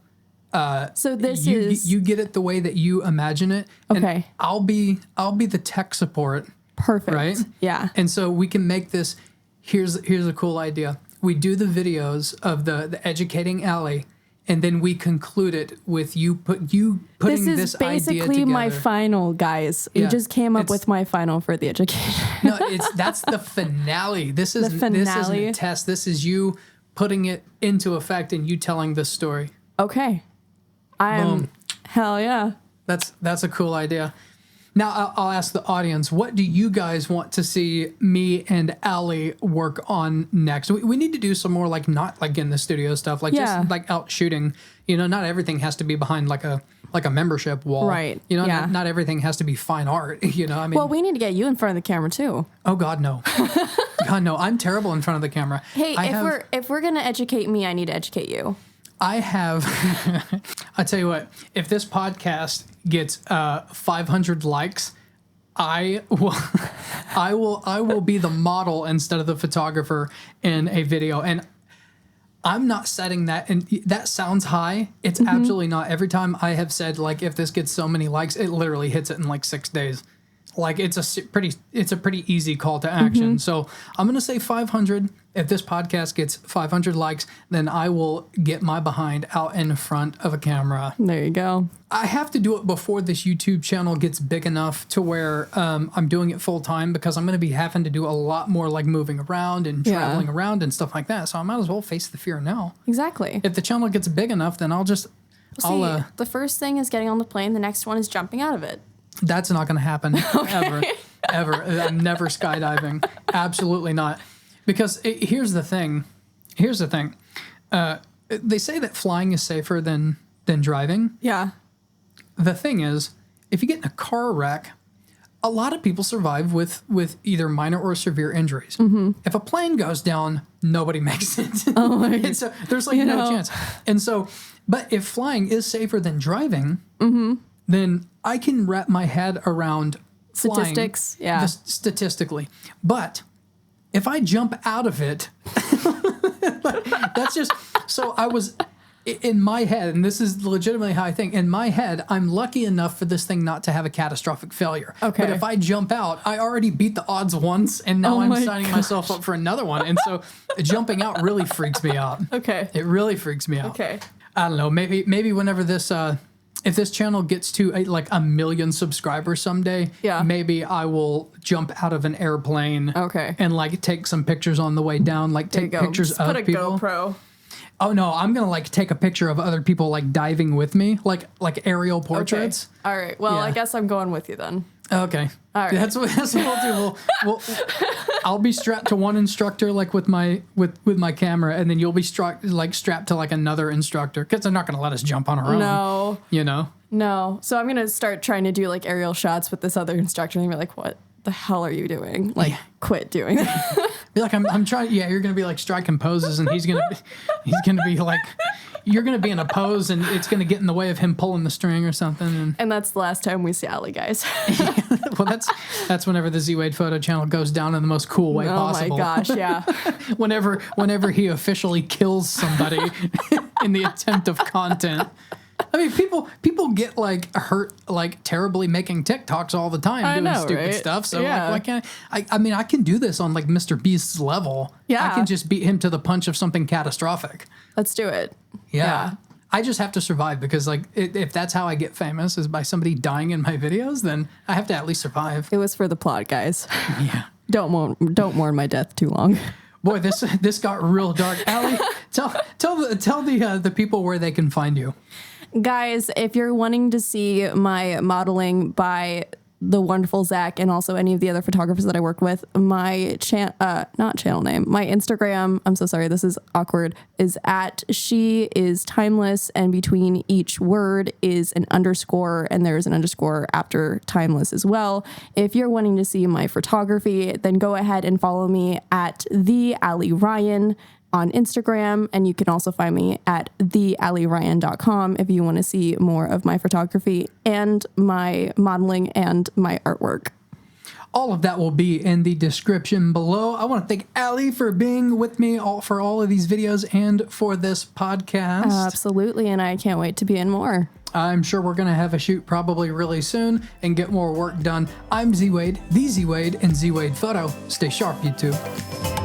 Speaker 2: So this
Speaker 1: you,
Speaker 2: is
Speaker 1: you get it the way that you imagine it. And
Speaker 2: Okay.
Speaker 1: I'll be the tech support,
Speaker 2: perfect.
Speaker 1: right?
Speaker 2: Yeah.
Speaker 1: And so we can make this. Here's a cool idea. We do the videos of the educating Alli, and then we conclude it with you putting
Speaker 2: This is
Speaker 1: this idea
Speaker 2: basically
Speaker 1: together.
Speaker 2: my final, guys. You
Speaker 1: Yeah,
Speaker 2: just came up
Speaker 1: it's-
Speaker 2: with my final for the education.
Speaker 1: No, that's the finale. This isn't
Speaker 2: finale?
Speaker 1: a test. This is you putting it into effect and you telling this story.
Speaker 2: Okay.
Speaker 1: Boom.
Speaker 2: Hell yeah.
Speaker 1: That's a cool idea. Now I'll ask the audience, what do you guys want to see me and Alli work on next? We need to do some more like not like in the studio stuff, like
Speaker 2: Yeah.
Speaker 1: just like out shooting. You know, not everything has to be behind like a membership wall.
Speaker 2: Right.
Speaker 1: You know,
Speaker 2: Yeah.
Speaker 1: not everything has to be fine art. You know, I mean,
Speaker 2: Well, we need to get you in front of the camera too.
Speaker 1: oh God, no. God, no. I'm terrible in front of the camera.
Speaker 2: Hey, if we're gonna educate me, I need to educate you.
Speaker 1: I have, I tell you what, if this podcast gets 500 likes, I will be the model instead of the photographer in a video. And I'm not setting that, and that sounds high. It's absolutely not. Every time I have said, like, if this gets so many likes, it literally hits it in like 6 days. Like it's a pretty easy call to action. So I'm gonna say 500. If this podcast gets 500 likes, then I will get my behind out in front of a camera.
Speaker 2: There you go.
Speaker 1: I have to do it before this YouTube channel gets big enough to where I'm doing it full time, because I'm going to be having to do a lot more like moving around and
Speaker 2: Yeah.
Speaker 1: traveling around and stuff like that. So I might as well face the fear now.
Speaker 2: Exactly.
Speaker 1: If the channel gets big enough, then I'll
Speaker 2: See, the first thing is getting on the plane. The next one is jumping out of it.
Speaker 1: that's not going to happen ever. I'm never skydiving. Absolutely not. Because here's the thing. They say that flying is safer than driving.
Speaker 2: Yeah.
Speaker 1: The thing is, if you get in a car wreck, a lot of people survive with either minor or severe injuries. If a plane goes down, nobody makes it. And so there's like no chance. And so, but if flying is safer than driving, then I can wrap my head around flying
Speaker 2: Statistics, yeah.
Speaker 1: statistically. But if I jump out of it, that's just, so I was in my head, and this is legitimately how I think, in my head, I'm lucky enough for this thing not to have a catastrophic failure.
Speaker 2: Okay.
Speaker 1: But if I jump out, I already beat the odds once, and now I'm
Speaker 2: my
Speaker 1: signing myself up for another one. And so jumping out really freaks me out.
Speaker 2: Okay.
Speaker 1: It really freaks me out.
Speaker 2: Okay.
Speaker 1: I don't know. Maybe whenever this, if this channel gets to like 1 million subscribers someday,
Speaker 2: Yeah.
Speaker 1: maybe I will jump out of an airplane.
Speaker 2: Okay.
Speaker 1: And like take some pictures on the way down, like
Speaker 2: There you
Speaker 1: take
Speaker 2: go.
Speaker 1: pictures
Speaker 2: Just
Speaker 1: of
Speaker 2: put a
Speaker 1: people.
Speaker 2: GoPro.
Speaker 1: Oh no, I'm gonna like take a picture of other people like diving with me, like aerial portraits.
Speaker 2: Okay. All right. Well,
Speaker 1: Yeah.
Speaker 2: I guess I'm going with you then.
Speaker 1: Okay.
Speaker 2: All right.
Speaker 1: That's what we'll do. We'll I'll be strapped to one instructor like with my camera, and then you'll be strapped to like another instructor, because they're not gonna let us jump on our own.
Speaker 2: No.
Speaker 1: You know.
Speaker 2: No. So I'm going to start trying to do like aerial shots with this other instructor, and you're like, what the hell are you doing? Like, quit doing that.
Speaker 1: Be like, I'm trying. Yeah, you're gonna be like striking poses, and he's gonna be like, you're gonna be in a pose, and it's gonna get in the way of him pulling the string or something.
Speaker 2: And that's the last time we see Alli, guys.
Speaker 1: Well, that's whenever the ZWade Photo Channel goes down in the most cool way possible.
Speaker 2: Oh my gosh, yeah.
Speaker 1: whenever he officially kills somebody in the attempt of content. I mean, people get like hurt like terribly making TikToks all the time doing
Speaker 2: know,
Speaker 1: stupid
Speaker 2: right?
Speaker 1: stuff. So
Speaker 2: Yeah.
Speaker 1: like, why can't I mean, I can do this on like Mr. Beast's level.
Speaker 2: Yeah.
Speaker 1: I can just beat him to the punch of something catastrophic.
Speaker 2: Let's do it.
Speaker 1: Yeah. I just have to survive, because like if that's how I get famous is by somebody dying in my videos, then I have to at least survive.
Speaker 2: It was for the plot, guys.
Speaker 1: Yeah.
Speaker 2: Don't mourn my death too long.
Speaker 1: Boy, this got real dark. Alli, tell the people where they can find you.
Speaker 2: Guys, if you're wanting to see my modeling by the wonderful Zach and also any of the other photographers that I work with, my not channel name, my Instagram, I'm so sorry, this is awkward, is at she is timeless, and between each word is an underscore, and there's an underscore after timeless as well. If you're wanting to see my photography, then go ahead and follow me at the Alli Ryan on Instagram, and you can also find me at thealliryan.com if you want to see more of my photography and my modeling and my artwork.
Speaker 1: All of that will be in the description below. I want to thank Alli for being with me for all of these videos and for this podcast.
Speaker 2: Absolutely, and I can't wait to be in more.
Speaker 1: I'm sure we're going to have a shoot probably really soon and get more work done. I'm ZWade, the ZWade, and ZWade Photo. Stay sharp, YouTube.